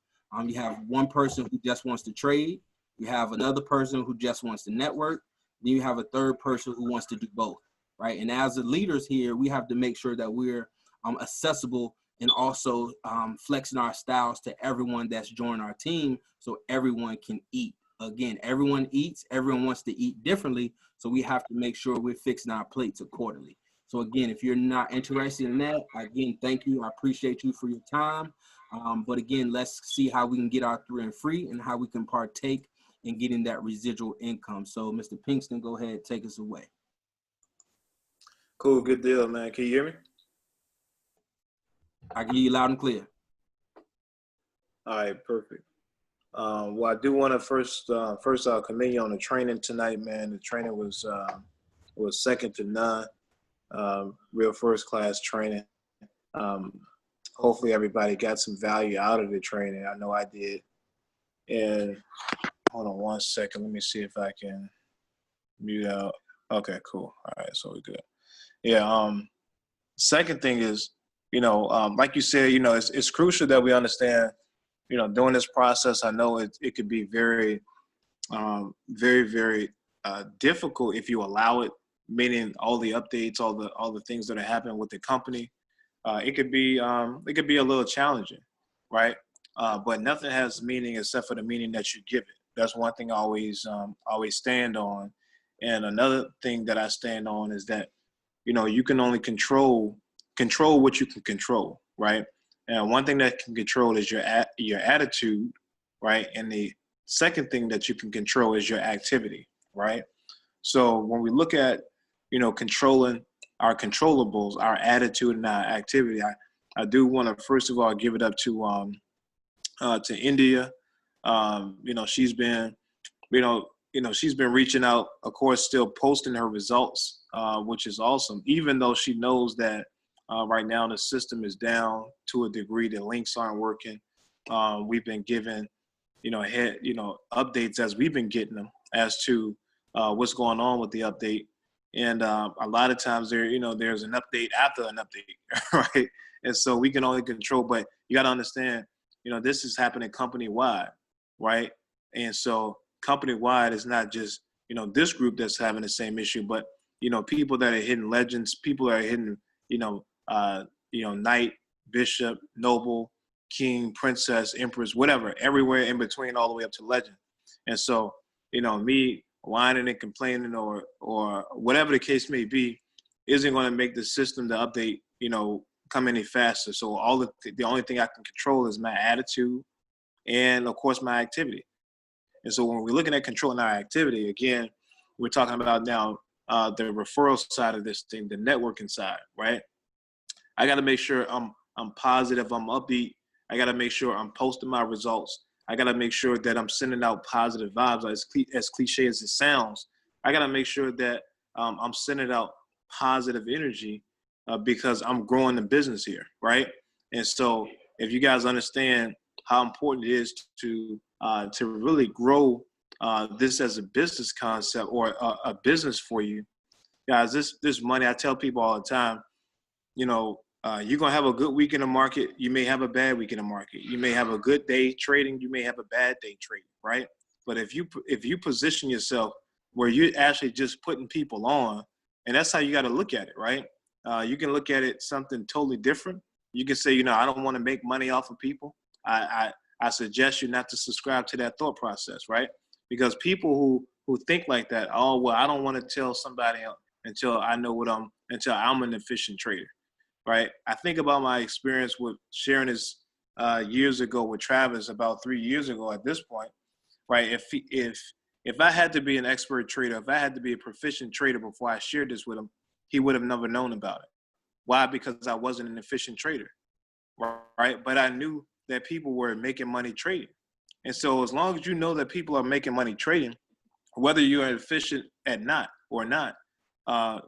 You have one person who just wants to trade, you have another person who just wants to network, then you have a third person who wants to do both, right? And as the leaders here, we have to make sure that we're accessible and also flexing our styles to everyone that's joined our team so everyone can eat. Again, everyone eats, everyone wants to eat differently, so we have to make sure we're fixing our plates accordingly. So again, if you're not interested in that, again, thank you. I appreciate you for your time. But again, let's see how we can get our 3 and free and how we can partake in getting that residual income. So Mr. Pinkston, go ahead, take us away. Cool, good deal, man. Can you hear me? I can hear you loud and clear. All right, perfect. Well, I do want to first I'll commend you on the training tonight, man. The training was second to none. Real first class training. Hopefully everybody got some value out of the training. I know I did. And hold on one second. Let me see if I can mute out. Okay, cool. All right, so we're good. Yeah. Second thing is, like you said, it's crucial that we understand, during this process. I know it could be very, very, very difficult if you allow it. Meaning all the updates, all the things that are happening with the company. It could be a little challenging, right? But nothing has meaning except for the meaning that you give it. That's one thing I always stand on. And another thing that I stand on is that, you can only control what you can control, right? And one thing that can control is your attitude, right? And the second thing that you can control is your activity, right? So when we look at, controlling our controllables, our attitude and our activity, I do want to first of all give it up to India. She's been, she's been reaching out, of course, still posting her results, which is awesome, even though she knows that right now the system is down to a degree. The links aren't working. We've been given, updates as we've been getting them as to what's going on with the update. And a lot of times there's an update after an update, right? And so we can only control, but you got to understand, this is happening company-wide, right? And so company-wide is not just, this group that's having the same issue, but people that are hidden legends, people that are hidden, knight, bishop, noble, king, princess, empress, whatever, everywhere in between, all the way up to legend. And so, me whining and complaining or whatever the case may be, isn't going to make the system, the update, come any faster. So the only thing I can control is my attitude and, of course, my activity. And so when we're looking at controlling our activity, again, we're talking about now the referral side of this thing, the networking side, right? I got to make sure I'm positive, I'm upbeat. I got to make sure I'm posting my results. I got to make sure that I'm sending out positive vibes, as cliche as it sounds. I got to make sure that I'm sending out positive energy because I'm growing the business here, right? And so if you guys understand how important it is to really grow this as a business concept or a business for you, guys, this money, I tell people all the time, you're going to have a good week in the market. You may have a bad week in the market. You may have a good day trading. You may have a bad day trading, right? But if you position yourself where you're actually just putting people on, and that's how you got to look at it, right? You can look at it something totally different. You can say, I don't want to make money off of people. I suggest you not to subscribe to that thought process, right? Because people who think like that, oh, well, I don't want to tell somebody else until I'm an efficient trader, right? I think about my experience with sharing this years ago with Travis, about 3 years ago at this point, right? If I had to be an expert trader, if I had to be a proficient trader before I shared this with him, he would have never known about it. Why? Because I wasn't an efficient trader, right? But I knew that people were making money trading. And so as long as you know that people are making money trading, whether you're efficient or not,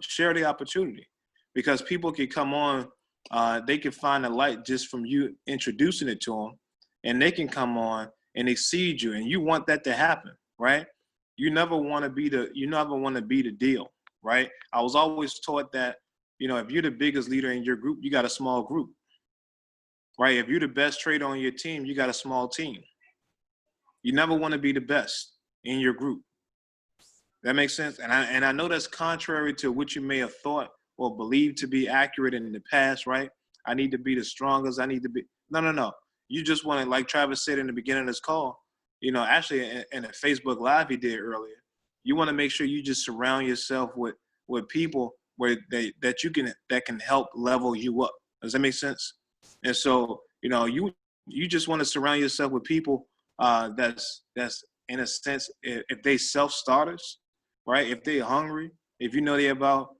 share the opportunity, because people can come on, they can find a light just from you introducing it to them, and they can come on and exceed you. And you want that to happen, right? You never want to be the deal, right? I was always taught that, if you're the biggest leader in your group, you got a small group, right? If you're the best trader on your team, you got a small team. You never want to be the best in your group. That makes sense? And I know that's contrary to what you may have thought or believed to be accurate in the past, right? I need to be the strongest. I need to be, no. You just want to, like Travis said in the beginning of this call, actually in a Facebook Live he did earlier, you want to make sure you just surround yourself with people that can help level you up. Does that make sense? And so, you just want to surround yourself with people that's in a sense, if they self-starters, right? If they're hungry, if they're about,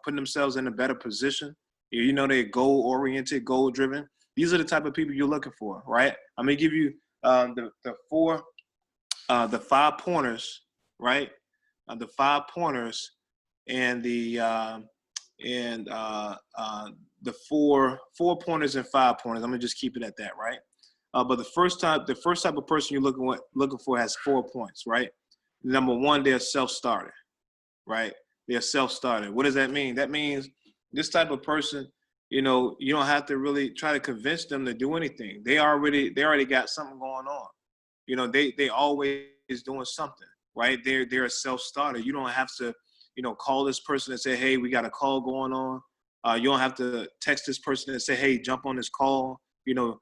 putting themselves in a better position, if they're goal-oriented, goal-driven, these are the type of people you're looking for, right? I'm gonna give you the 5 pointers, right? The 5 pointers and the 4 pointers and 5 pointers. I'm gonna just keep it at that, right? But the first type of person you're looking for has 4 points, right? Number 1, they're self-starter, right? They're self-starter. What does that mean? That means this type of person, you don't have to really try to convince them to do anything. They already got something going on. They always doing something, right? They're a self-starter. You don't have to, call this person and say, hey, we got a call going on. You don't have to text this person and say, hey, jump on this call. You don't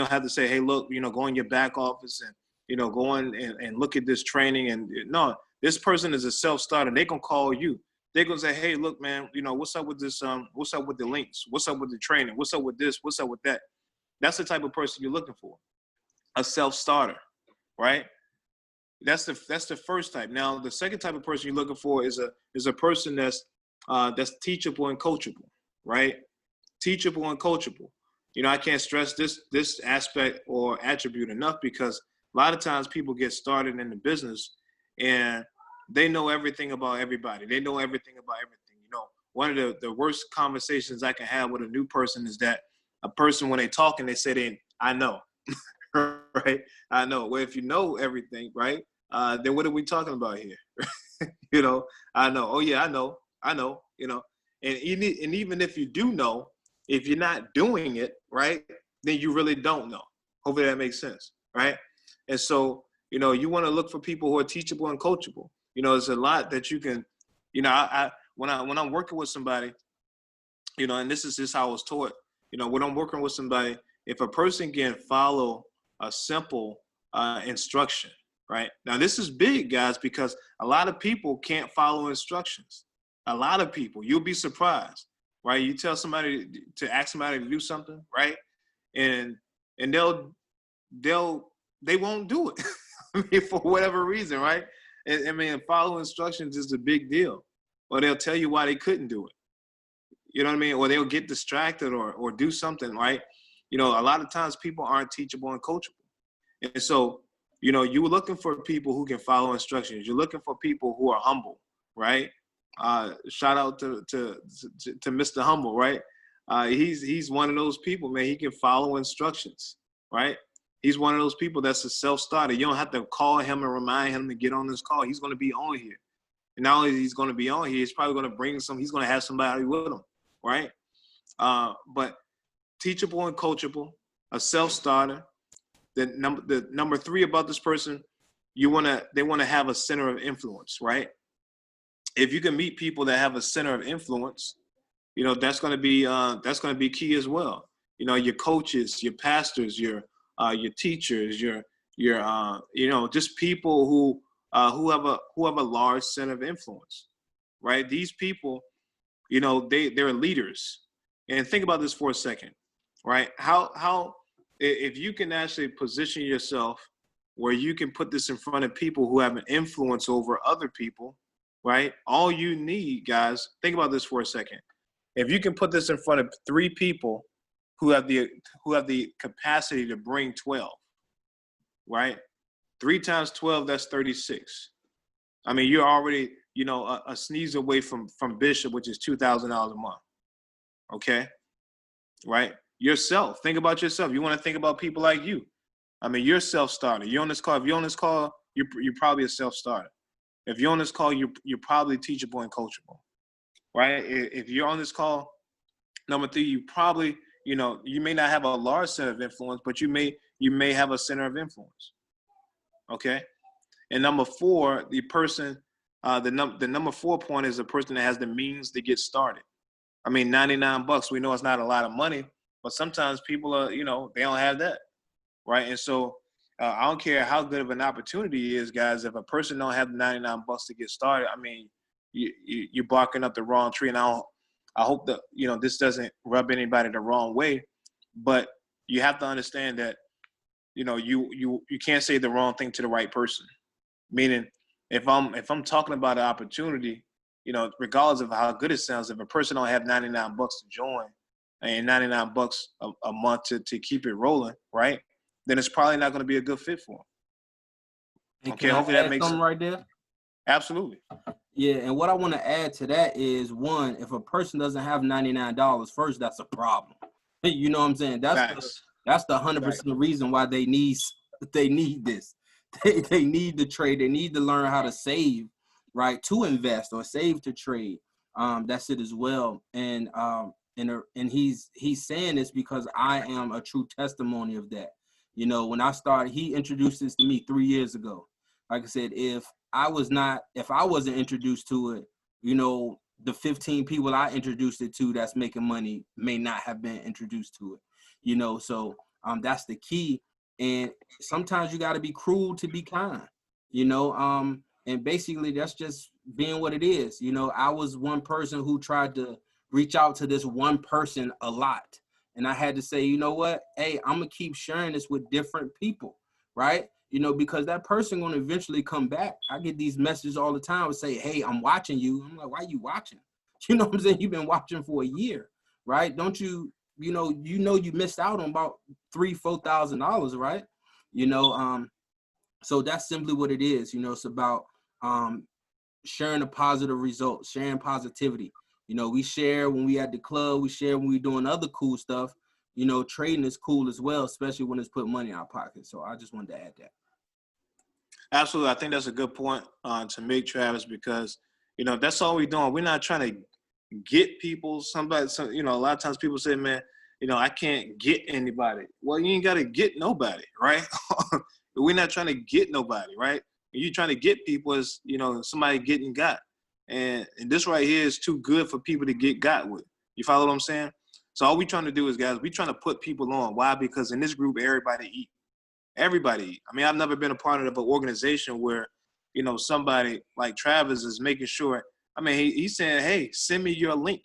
have to say, hey, look, go in your back office and, go in and look at this training. And no, this person is a self-starter. They can call you. They're going to say, hey, look, man, what's up with this? What's up with the links? What's up with the training? What's up with this? What's up with that? That's the type of person you're looking for, a self-starter, right? That's the first type. Now, the second type of person you're looking for is a person that's teachable and coachable, right? Teachable and coachable. I can't stress this aspect or attribute enough, because a lot of times people get started in the business and they know everything about everybody. They know everything about everything. One of the worst conversations I can have with a new person is that a person, when they talk and they say, I know, right? I know. Well, if you know everything, right, then what are we talking about here? I know. Oh, yeah, I know. And even if you do know, if you're not doing it, right, then you really don't know. Hopefully that makes sense, right? And so, you want to look for people who are teachable and coachable. There's a lot that you can, when I'm working with somebody, you know, and this is just how I was taught, you know, when I'm working with somebody, if a person can follow a simple instruction, right? Now, this is big, guys, because a lot of people can't follow instructions. A lot of people, you'll be surprised, right? You tell somebody to ask somebody to do something, right? And they won't do it. I mean, for whatever reason, right? I mean, follow instructions is a big deal. Or they'll tell you why they couldn't do it. You know what I mean? Or they'll get distracted or do something, right? You know, a lot of times people aren't teachable and coachable. And so, you know, you're looking for people who can follow instructions. You're looking for people who are humble, right? Shout out to Mr. Humble, right? He's one of those people, man. He can follow instructions, right? He's one of those people that's a self-starter. You don't have to call him and remind him to get on this call. He's going to be on here. And not only he's going to be on here, he's probably going to bring he's going to have somebody with him, right? But teachable and coachable, a self-starter. The number 3 about this person, they want to have a center of influence, right? If you can meet people that have a center of influence, you know, that's going to be key as well. You know, your coaches, your pastors, your teachers, your you know, just people who have a large center of influence, right? These people, you know, they're leaders. And think about this for a second, right? How if you can actually position yourself where you can put this in front of people who have an influence over other people, right? All you need, guys, think about this for a second. If you can put this in front of 3 people who have the capacity to bring 12, right? 3 times 12, that's 36. I mean, you're already, you know, a sneeze away from Bishop, which is $2,000 a month. Okay, right? Yourself. Think about yourself. You want to think about people like you. I mean, you're a self-starter. You're on this call. If you're on this call, you're probably a self-starter. If you're on this call, you're probably teachable and coachable, right? If you're on this call, number 3, you probably, you know, you may not have a large center of influence, but you may have a center of influence. Okay, and number 4, the person, the number 4 point is the person that has the means to get started. I mean, $99, we know it's not a lot of money, but sometimes people are, you know, they don't have that, right? And so I don't care how good of an opportunity it is, guys. If a person don't have $99 to get started, I mean, you're barking up the wrong tree. And I hope that, you know, this doesn't rub anybody the wrong way, but you have to understand that, you know, you can't say the wrong thing to the right person. Meaning, if I'm talking about an opportunity, you know, regardless of how good it sounds, if a person don't have $99 to join and $99 a month to keep it rolling, right? Then it's probably not going to be a good fit for them. Okay, hopefully that makes sense right there. Absolutely. Yeah, and what I want to add to that is, one, if a person doesn't have $99, first, that's a problem. You know what I'm saying? That's the 100% reason why they need this. They need to trade. They need to learn how to save, right, to invest or save to trade. That's it as well. And he's saying this because I am a true testimony of that. You know, when I started, he introduced this to me 3 years ago. Like I said, if I wasn't introduced to it, you know, the 15 people I introduced it to that's making money may not have been introduced to it. You know, so that's the key. And sometimes you got to be cruel to be kind, you know, and basically that's just being what it is. You know, I was one person who tried to reach out to this one person a lot. And I had to say, you know what? Hey, I'm going to keep sharing this with different people, right? You know, because that person going to eventually come back. I get these messages all the time and say, hey, I'm watching you. I'm like, why are you watching? You know what I'm saying? You've been watching for a year, right? Don't you, you missed out on about $3,000-$4,000, right? You know, so that's simply what it is. You know, it's about sharing a positive result, sharing positivity. You know, we share when we at the club, we share when we doing other cool stuff. You know, trading is cool as well, especially when it's put money in our pocket. So I just wanted to add that. Absolutely. I think that's a good point to make, Travis, because, you know, that's all we're doing. We're not trying to get people. You know, a lot of times people say, man, you know, I can't get anybody. Well, you ain't got to get nobody, right? We're not trying to get nobody, right? You're trying to get people as, you know, somebody getting got. And this right here is too good for people to get got with. You follow what I'm saying? So all we trying to do is, guys, we trying to put people on. Why? Because in this group, everybody eat. Everybody eat. I mean, I've never been a part of an organization where, you know, somebody like Travis is making sure. I mean, he's saying, hey, send me your link.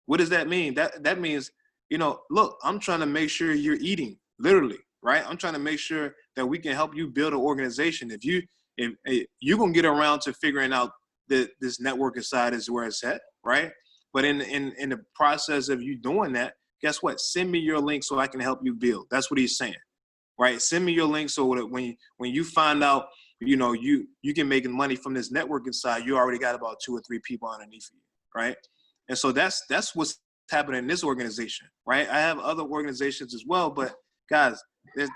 What does that mean? That means, you know, look, I'm trying to make sure you're eating, literally, right? I'm trying to make sure that we can help you build an organization. If you're gonna get around to figuring out that this networking side is where it's at, right? But in the process of you doing that, guess what? Send me your link so I can help you build. That's what he's saying, right? Send me your link so that when you find out, you know, you can make money from this networking side, you already got about 2 or 3 people underneath you, right? And so that's what's happening in this organization, right? I have other organizations as well, but guys,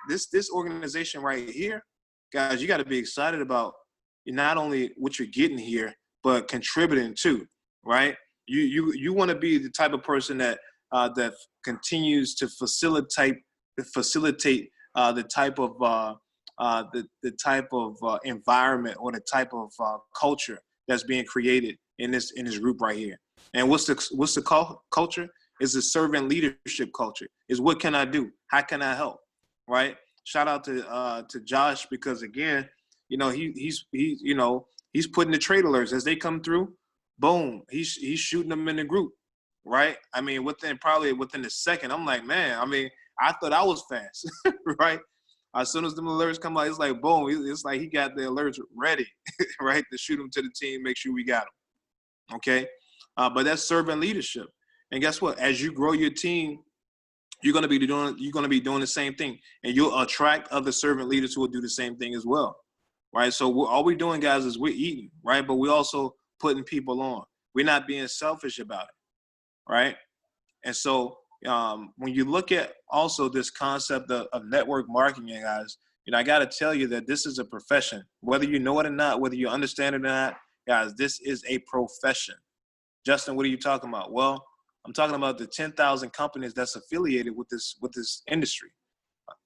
this organization right here, guys, you got to be excited about not only what you're getting here, but contributing too, right? You want to be the type of person that that continues to facilitate the type of environment or the type of culture that's being created in this group right here. And what's the culture? Is a servant leadership culture. Is what can I do? How can I help? Right? Shout out to Josh, because again, you know, he's putting the trade alerts as they come through. Boom, he's shooting them in the group, right? I mean, within a second, I'm like, man, I mean, I thought I was fast, right? As soon as the alerts come out, it's like, boom, it's like he got the alerts ready, right, to shoot them to the team, make sure we got them, okay? But that's servant leadership. And guess what? As you grow your team, you're gonna be doing the same thing, and you'll attract other servant leaders who will do the same thing as well, right? So all we're doing, guys, is we're eating, right? But we're also putting people on. We're not being selfish about it, right? And so when you look at also this concept of network marketing, guys, you know, I got to tell you that this is a profession. Whether you know it or not, whether you understand it or not, guys, this is a profession. Justin, what are you talking about? Well, I'm talking about the 10,000 companies that's affiliated with this industry.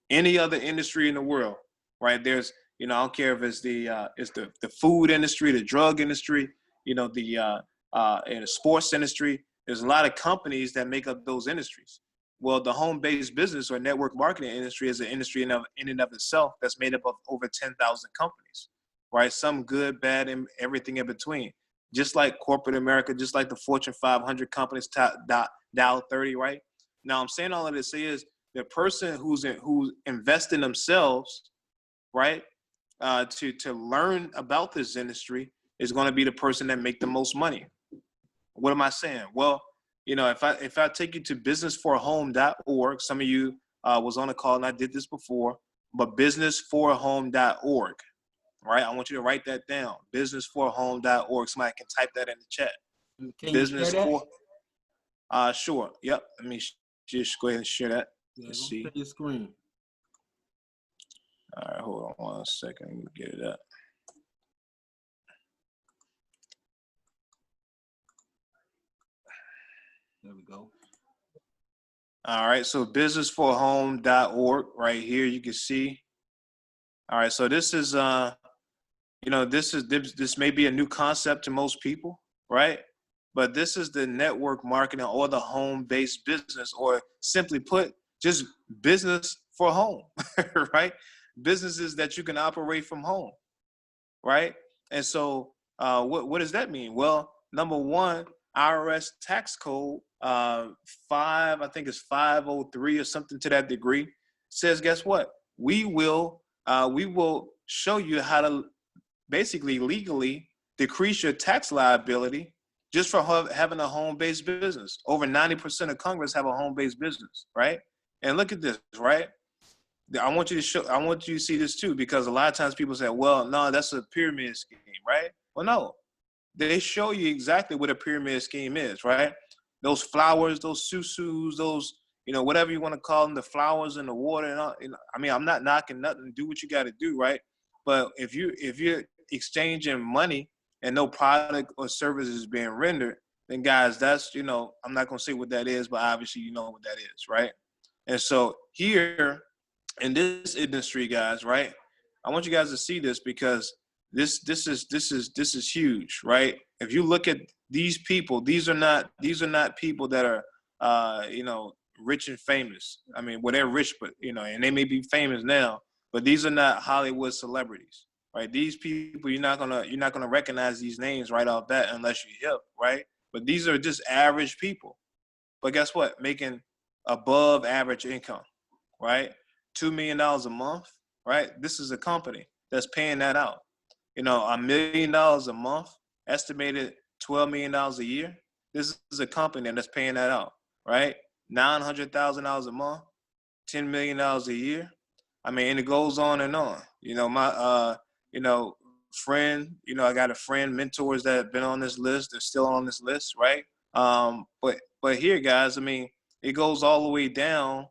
Any other industry in the world, right? There's, you know, I don't care if it's the food industry, the drug industry, you know, in the sports industry. There's a lot of companies that make up those industries. Well, the home-based business or network marketing industry is an industry in and of itself that's made up of over 10,000 companies, right? Some good, bad, and everything in between. Just like corporate America, just like the Fortune 500 companies, Dow 30, right? Now, I'm saying all of this is the person who's invest in themselves, right, to learn about this industry is going to be the person that make the most money. What am I saying? Well, you know, if I take you to businessforhome.org, some of you was on a call and I did this before, but businessforhome.org, right? I want you to write that down, businessforhome.org. Somebody can type that in the chat. Can you share that? Sure. Yep. Let me just go ahead and share that. Yeah, Let's go see. share your screen. All right, hold on 1 second. Let me get it up. There we go. All right, so businessforhome.org right here, you can see. All right, so this is you know, this may be a new concept to most people, right? But this is the network marketing or the home-based business, or simply put, just business for home, right? Businesses that you can operate from home, right? And so what does that mean? Well, number one, IRS tax code 5, I think it's 503 or something to that degree, says, guess what? We will show you how to basically legally decrease your tax liability just for having a home-based business. Over 90% of Congress have a home-based business, right? And look at this, right? I want you to see this too, because a lot of times people say, well, no, that's a pyramid scheme, right? Well, no, they show you exactly what a pyramid scheme is, right? Those flowers, those susus, those, you know, whatever you want to call them, the flowers in the water. And all, you know, I mean, I'm not knocking nothing. Do what you got to do, right? But if you're exchanging money and no product or service is being rendered, then guys, that's, you know, I'm not going to say what that is, but obviously you know what that is, right? And so here in this industry, guys, right, I want you guys to see this, because This is huge, right? If you look at these people, these are not people that are rich and famous. I mean, well, they're rich, but and they may be famous now, but these are not Hollywood celebrities, right? These people, you're not gonna recognize these names right off bat unless you're hip, right? But these are just average people. But guess what? Making above average income, right? $2 million a month, right? This is a company that's paying that out. $1 million a month, estimated $12 million a year. This is a company that's paying that out, right? $900,000 a month, $10 million a year. I mean, and it goes on and on. My friend, I got a friend, mentors that have been on this list, they're still on this list, right? But here, guys, I mean, it goes all the way down,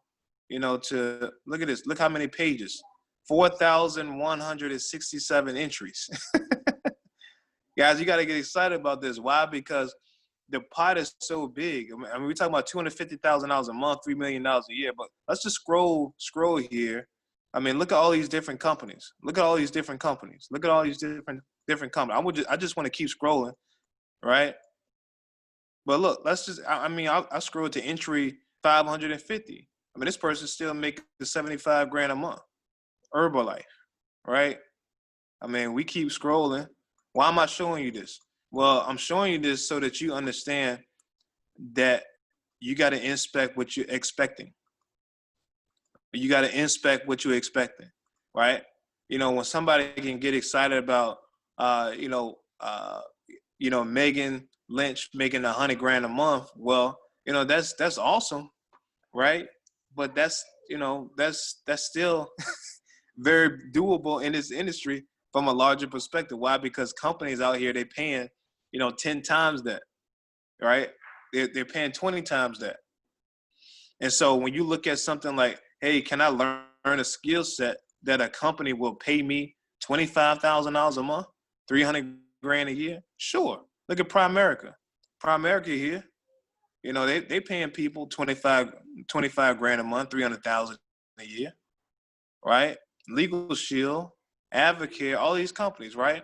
to look at this. Look how many pages. 4,167 entries. Guys, you got to get excited about this. Why? Because the pot is so big. I mean, we're talking about $250,000 a month, $3 million a year. But let's just scroll here. I mean, look at all these different companies. Look at all these different companies. Look at all these different companies. I just want to keep scrolling, right? But look, let's just. I scroll to entry 550. I mean, this person's still making $75,000 a month. Herbalife, right? I mean, we keep scrolling. Why am I showing you this? Well, I'm showing you this so that you understand that you got to inspect what you're expecting. You got to inspect what you're expecting, right? When somebody can get excited about, Megan Lynch making $100,000 a month, well, that's awesome, right? But that's still very doable in this industry from a larger perspective. Why? Because companies out here, they're paying, 10 times that, right? They're paying 20 times that. And so when you look at something like, hey, can I learn a skill set that a company will pay me $25,000 a month, $300,000 a year? Sure. Look at Primerica. Primerica here, they paying people $25,000 a month, $300,000 a year, right? Legal Shield, Advocare, all these companies, right?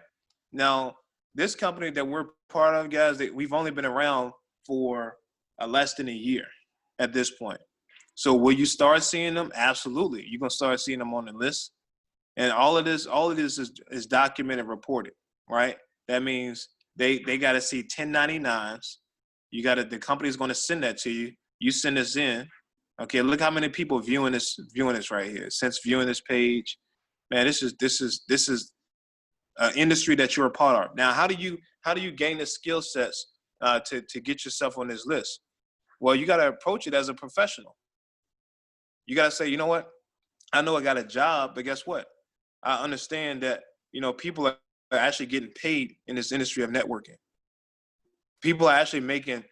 Now, this company that we're part of, guys, that we've only been around for less than a year at this point. So will you start seeing them? Absolutely. You're gonna start seeing them on the list. And all of this is documented, reported, right? That means they got to see 1099s. The company's going to send that to you. You send this in. Okay, look how many people viewing this right here. Since viewing this page, man, this is an industry that you're a part of. Now, how do you gain the skill sets to get yourself on this list? Well, you got to approach it as a professional. You got to say, you know what? I know I got a job, but guess what? I understand that, people are actually getting paid in this industry of networking. People are actually making,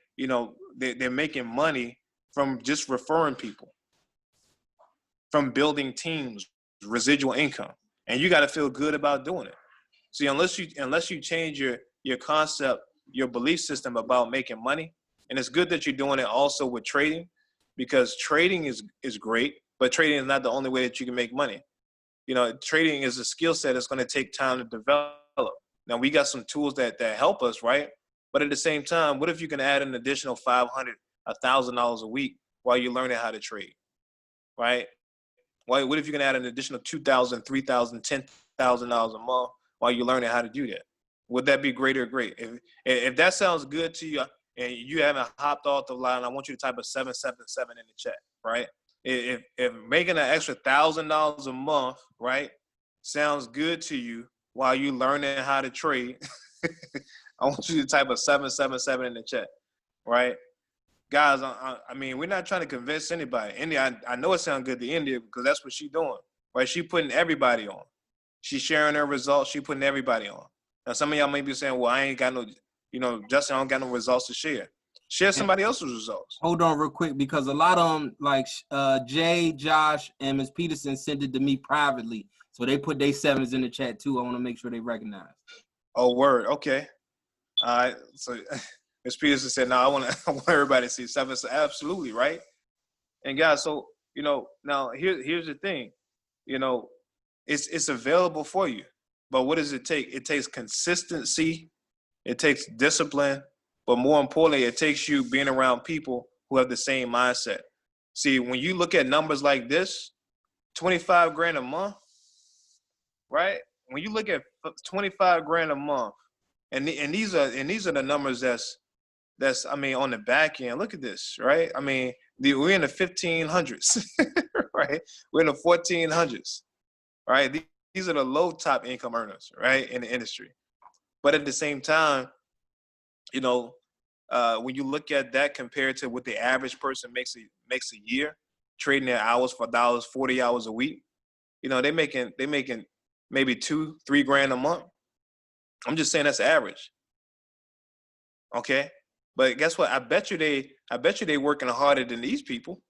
they're making money from just referring people, from building teams, residual income. And you got to feel good about doing it. See, unless you change your concept, your belief system about making money, and it's good that you're doing it also with trading, because trading is great, but trading is not the only way that you can make money. Trading is a skill set that's going to take time to develop. Now, we got some tools that help us, right? But at the same time, what if you can add an additional $500, $1,000 a week while you're learning how to trade, right? What if you can add an additional $2,000, $3,000, $10,000 a month while you're learning how to do that? Would that be great or great? If that sounds good to you and you haven't hopped off the line, I want you to type a 777 in the chat, right? If making an extra $1,000 a month, right, sounds good to you while you learning how to trade, I want you to type a 777 in the chat, right? Guys, I mean, we're not trying to convince anybody. India, I know it sounds good to India because that's what she's doing, right? She putting everybody on. She's sharing her results. She putting everybody on. Now, some of y'all may be saying, well, I ain't got no, Justin, I don't got no results to share. Share somebody else's results. Hold on real quick, because a lot of them, like Jay, Josh, and Ms. Peterson sent it to me privately. So they put their sevens in the chat too. I want to make sure they recognize. Oh, word. Okay. All right. So Ms. Peterson said, no, I want everybody to see sevens. Absolutely, right? And guys, so, now here's the thing. It's available for you. But what does it take? It takes consistency. It takes discipline. But more importantly, it takes you being around people who have the same mindset. See, when you look at numbers like this, 25 grand a month, right? When you look at 25 grand a month, and these are the numbers that's I mean on the back end. Look at this, right? I mean, we're in the 1500s, right? We're in the 1400s, right? These are the low top income earners, right, in the industry. But at the same time, you know, when you look at that compared to what the average person makes a year, trading their hours for dollars, 40 hours a week, you know, they making maybe 2-3 grand a month. I'm just saying that's average. Okay. But guess what? I bet you they working harder than these people.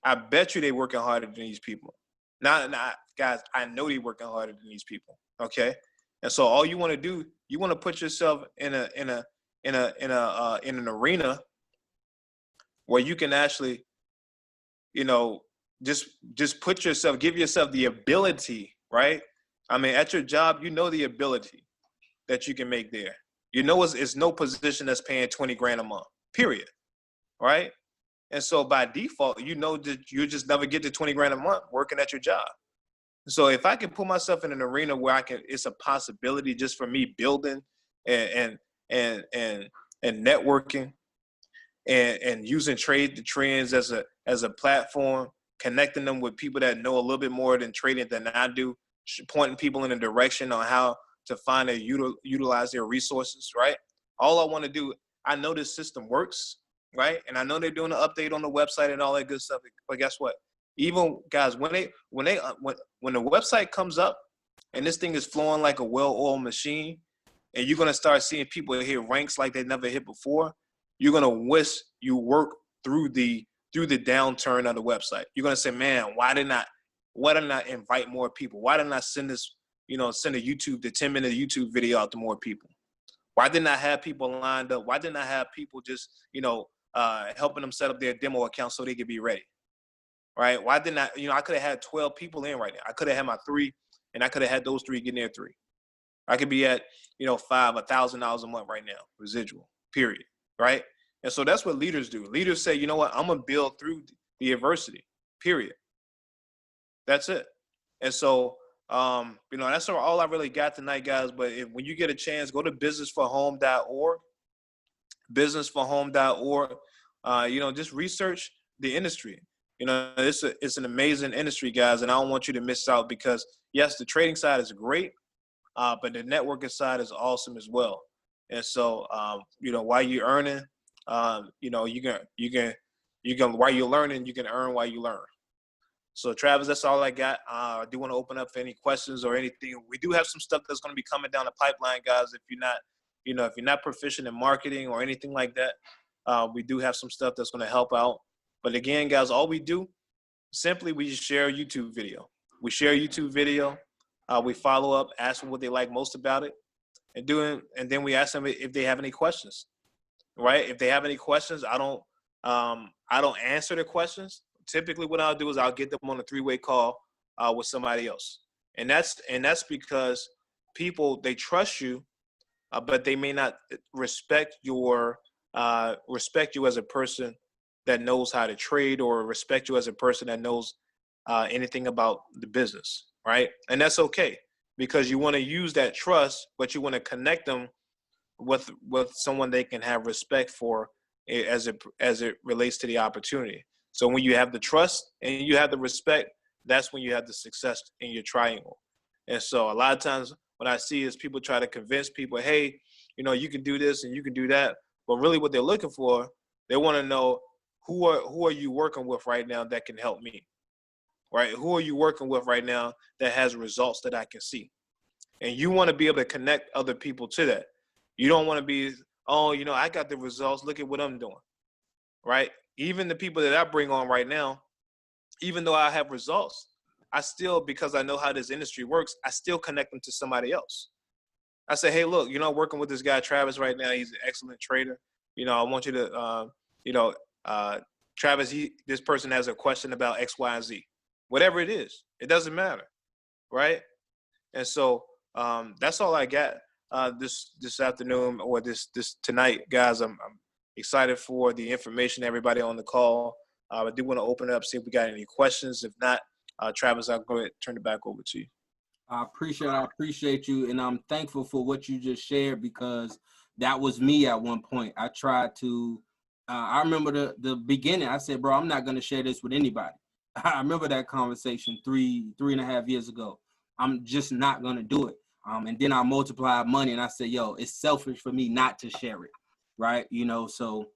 I bet you they working harder than these people. Not guys, I know they working harder than these people. Okay. And so all you want to do, you want to put yourself in an arena where you can actually, you know, just put yourself, give yourself the ability, right? I mean, at your job, you know the ability that you can make there. You know, it's no position that's paying 20 grand a month, period, right? And so by default, you know that you just never get to 20 grand a month working at your job. So if I can put myself in an arena where it's a possibility just for me building and networking and using the trends as a platform, connecting them with people that know a little bit more than trading than I do, pointing people in a direction on how to find and utilize their resources, right? All I want to do, I know this system works, right? And I know they're doing an update on the website and all that good stuff. But guess what? Even guys, when the website comes up and this thing is flowing like a well-oiled machine, and you're gonna start seeing people hit ranks like they never hit before, you're gonna wish you work through the downturn of the website. You're gonna say, man, why didn't I invite more people? Why didn't I send a 10-minute YouTube video out to more people? Why didn't I have people lined up? Why didn't I have people just, helping them set up their demo account so they could be ready? Right? Why didn't I, I could have had 12 people in right now. I could have had my 3, and I could have had those 3 getting their 3. I could be at, $1,000 a month right now, residual, period. Right? And so that's what leaders do. Leaders say, you know what, I'm going to build through the adversity, period. That's it. And so, that's all I really got tonight, guys. But when you get a chance, go to businessforhome.org, businessforhome.org. Just research the industry. It's an amazing industry, guys, and I don't want you to miss out because, yes, the trading side is great, but the networking side is awesome as well. And so, while you're earning, you can while you're learning, you can earn while you learn. So, Travis, that's all I got. I do want to open up for any questions or anything. We do have some stuff that's going to be coming down the pipeline, guys. If you're not proficient in marketing or anything like that, we do have some stuff that's going to help out. But again, guys, all we do, simply we just share a YouTube video. We share a YouTube video. We follow up, ask them what they like most about it, and then we ask them if they have any questions. Right? If they have any questions, I don't answer the questions. Typically, what I'll do is I'll get them on a 3-way call with somebody else, and that's because people, they trust you, but they may not respect you as a person that knows how to trade, or respect you as a person that knows anything about the business, right? And that's okay, because you want to use that trust, but you want to connect them with someone they can have respect for as it relates to the opportunity. So when you have the trust and you have the respect, that's when you have the success in your triangle. And so a lot of times what I see is people try to convince people, hey, you can do this and you can do that. But really what they're looking for, they want to know, who are you working with right now that can help me, right? Who are you working with right now that has results that I can see? And you want to be able to connect other people to that. You don't want to be, I got the results, look at what I'm doing, right? Even the people that I bring on right now, even though I have results, I still, because I know how this industry works, I still connect them to somebody else. I say, hey, look, working with this guy, Travis, right now, he's an excellent trader. I want you to, Travis, this person has a question about X, Y, and Z. Whatever it is, it doesn't matter, right? And so That's all I got this afternoon or this tonight, guys. I'm excited for the information, everybody on the call. I do want to open it up, see if we got any questions. If not, Travis, I'll go ahead and turn it back over to you. I appreciate you, and I'm thankful for what you just shared, because that was me at one point. I tried to, I remember the beginning. I said, bro, I'm not going to share this with anybody. I remember that conversation three and a half years ago. I'm just not going to do it. And then I multiplied money, and I said, yo, it's selfish for me not to share it, right? You know, so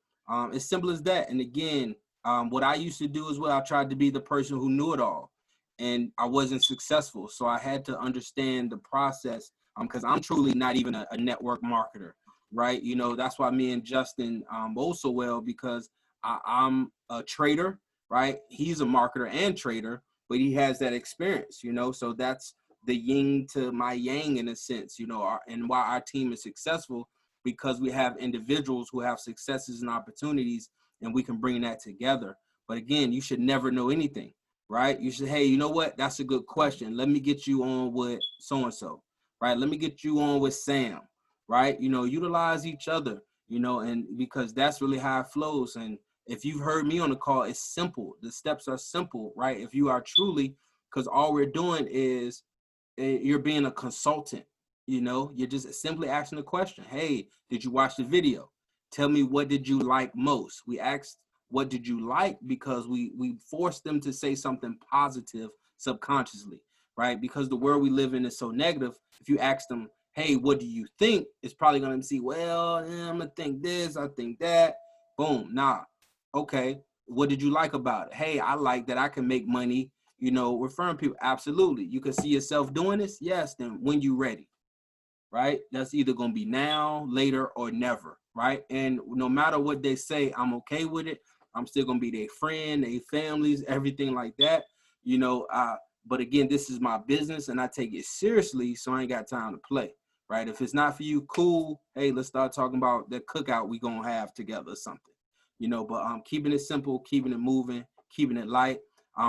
as simple as that. And again, what I used to do as well, I tried to be the person who knew it all, and I wasn't successful. So I had to understand the process, because I'm truly not even a network marketer, right? You know, that's why me and Justin both so well, because I'm a trader, right? He's a marketer and trader, but he has that experience, you know, so that's the yin to my yang in a sense, you know, and why our team is successful, because we have individuals who have successes and opportunities, and we can bring that together. But again, you should never know anything, right? You should, hey, you know what? That's a good question. Let me get you on with so-and-so, right? Let me get you on with Sam, right? You know, utilize each other, you know, and because that's really how it flows. And if you've heard me on the call, it's simple. The steps are simple, right? If you are truly, because all we're doing is you're being a consultant, you know, you're just simply asking the question, hey, did you watch the video? Tell me, what did you like most? We asked, what did you like? Because we forced them to say something positive subconsciously, right? Because the world we live in is so negative. If you ask them, hey, what do you think? It's probably going to see, well, I'm going to think this, I think that. Boom. Nah. Okay. What did you like about it? Hey, I like that I can make money, you know, referring people. Absolutely. You can see yourself doing this. Yes. Then when you ready, right? That's either going to be now, later, or never, right? And no matter what they say, I'm okay with it. I'm still going to be their friend, their families, everything like that, you know. But again, this is my business, and I take it seriously, so I ain't got time to play, right? If it's not for you, cool. Hey, let's start talking about that cookout we going to have together or something, you know. But keeping it simple, keeping it moving, keeping it light.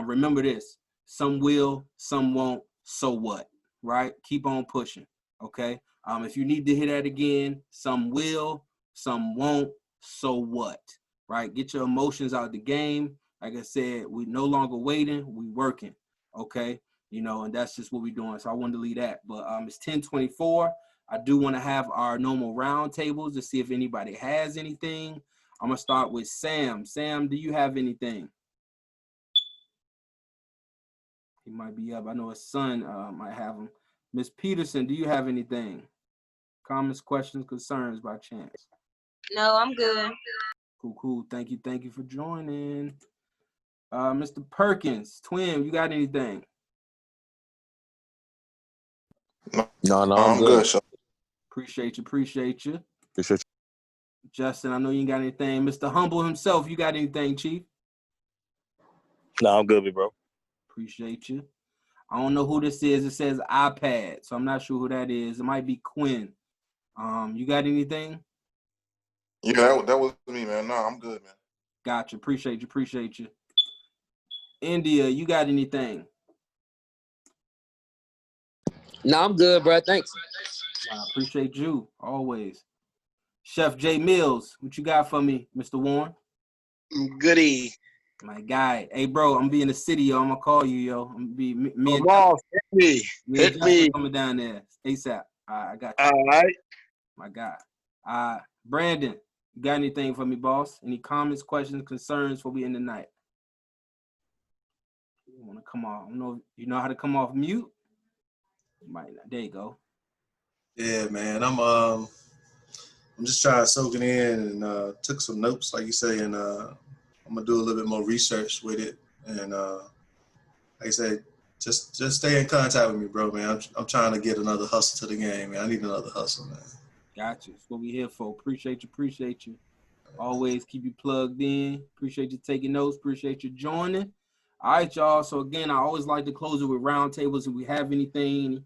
Remember this, some will, some won't, so what, right? Keep on pushing, okay? If you need to hear that again, some will, some won't, so what, right? Get your emotions out of the game. Like I said, we no longer waiting, we working, okay? You know, and that's just what we're doing. So I wanted to leave that. But it's 10:24. I do want to have our normal round tables to see if anybody has anything. I'm going to start with Sam. Sam, do you have anything? He might be up. I know his son might have him. Miss Peterson, do you have anything? Comments, questions, concerns by chance? No, I'm good. Cool. Thank you for joining. Mr. Perkins, twin, you got anything? No, I'm good. So. Appreciate you. Justin, I know you ain't got anything. Mr. Humble himself, you got anything, Chief? No, I'm good, bro. Appreciate you. I don't know who this is. It says iPad, so I'm not sure who that is. It might be Quinn. You got anything? Yeah, that was me, man. No, I'm good, man. Gotcha. Appreciate you. India, you got anything? No, I'm good, bro. Thanks. I appreciate you always. Chef J Mills, what you got for me, Mr. Warren? Goody. My guy. Hey, bro, I'm be in the city, yo. I'm gonna call you, yo. I'm gonna be me Come on, hit me. Coming down there ASAP. I got you. All right. My guy. Brandon, you got anything for me, boss? Any comments, questions, concerns before we end the night? You want to come off? I don't know. You know how to come off mute? You might not. There you go. Yeah, man. I'm just trying to soak it in and took some notes, like you say, and I'm gonna do a little bit more research with it. And like I said, just stay in contact with me, bro, man. I'm trying to get another hustle to the game, man. I need another hustle, man. Got you. That's what we here for. Appreciate you. Always keep you plugged in. Appreciate you taking notes. Appreciate you joining. All right, y'all. So again, I always like to close it with roundtables. If we have anything,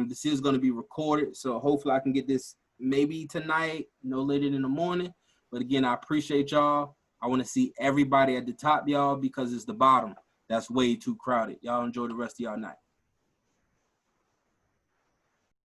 this is going to be recorded. So hopefully I can get this maybe tonight, no later than the morning. But again, I appreciate y'all. I want to see everybody at the top, y'all, because it's the bottom that's way too crowded. Y'all enjoy the rest of y'all night.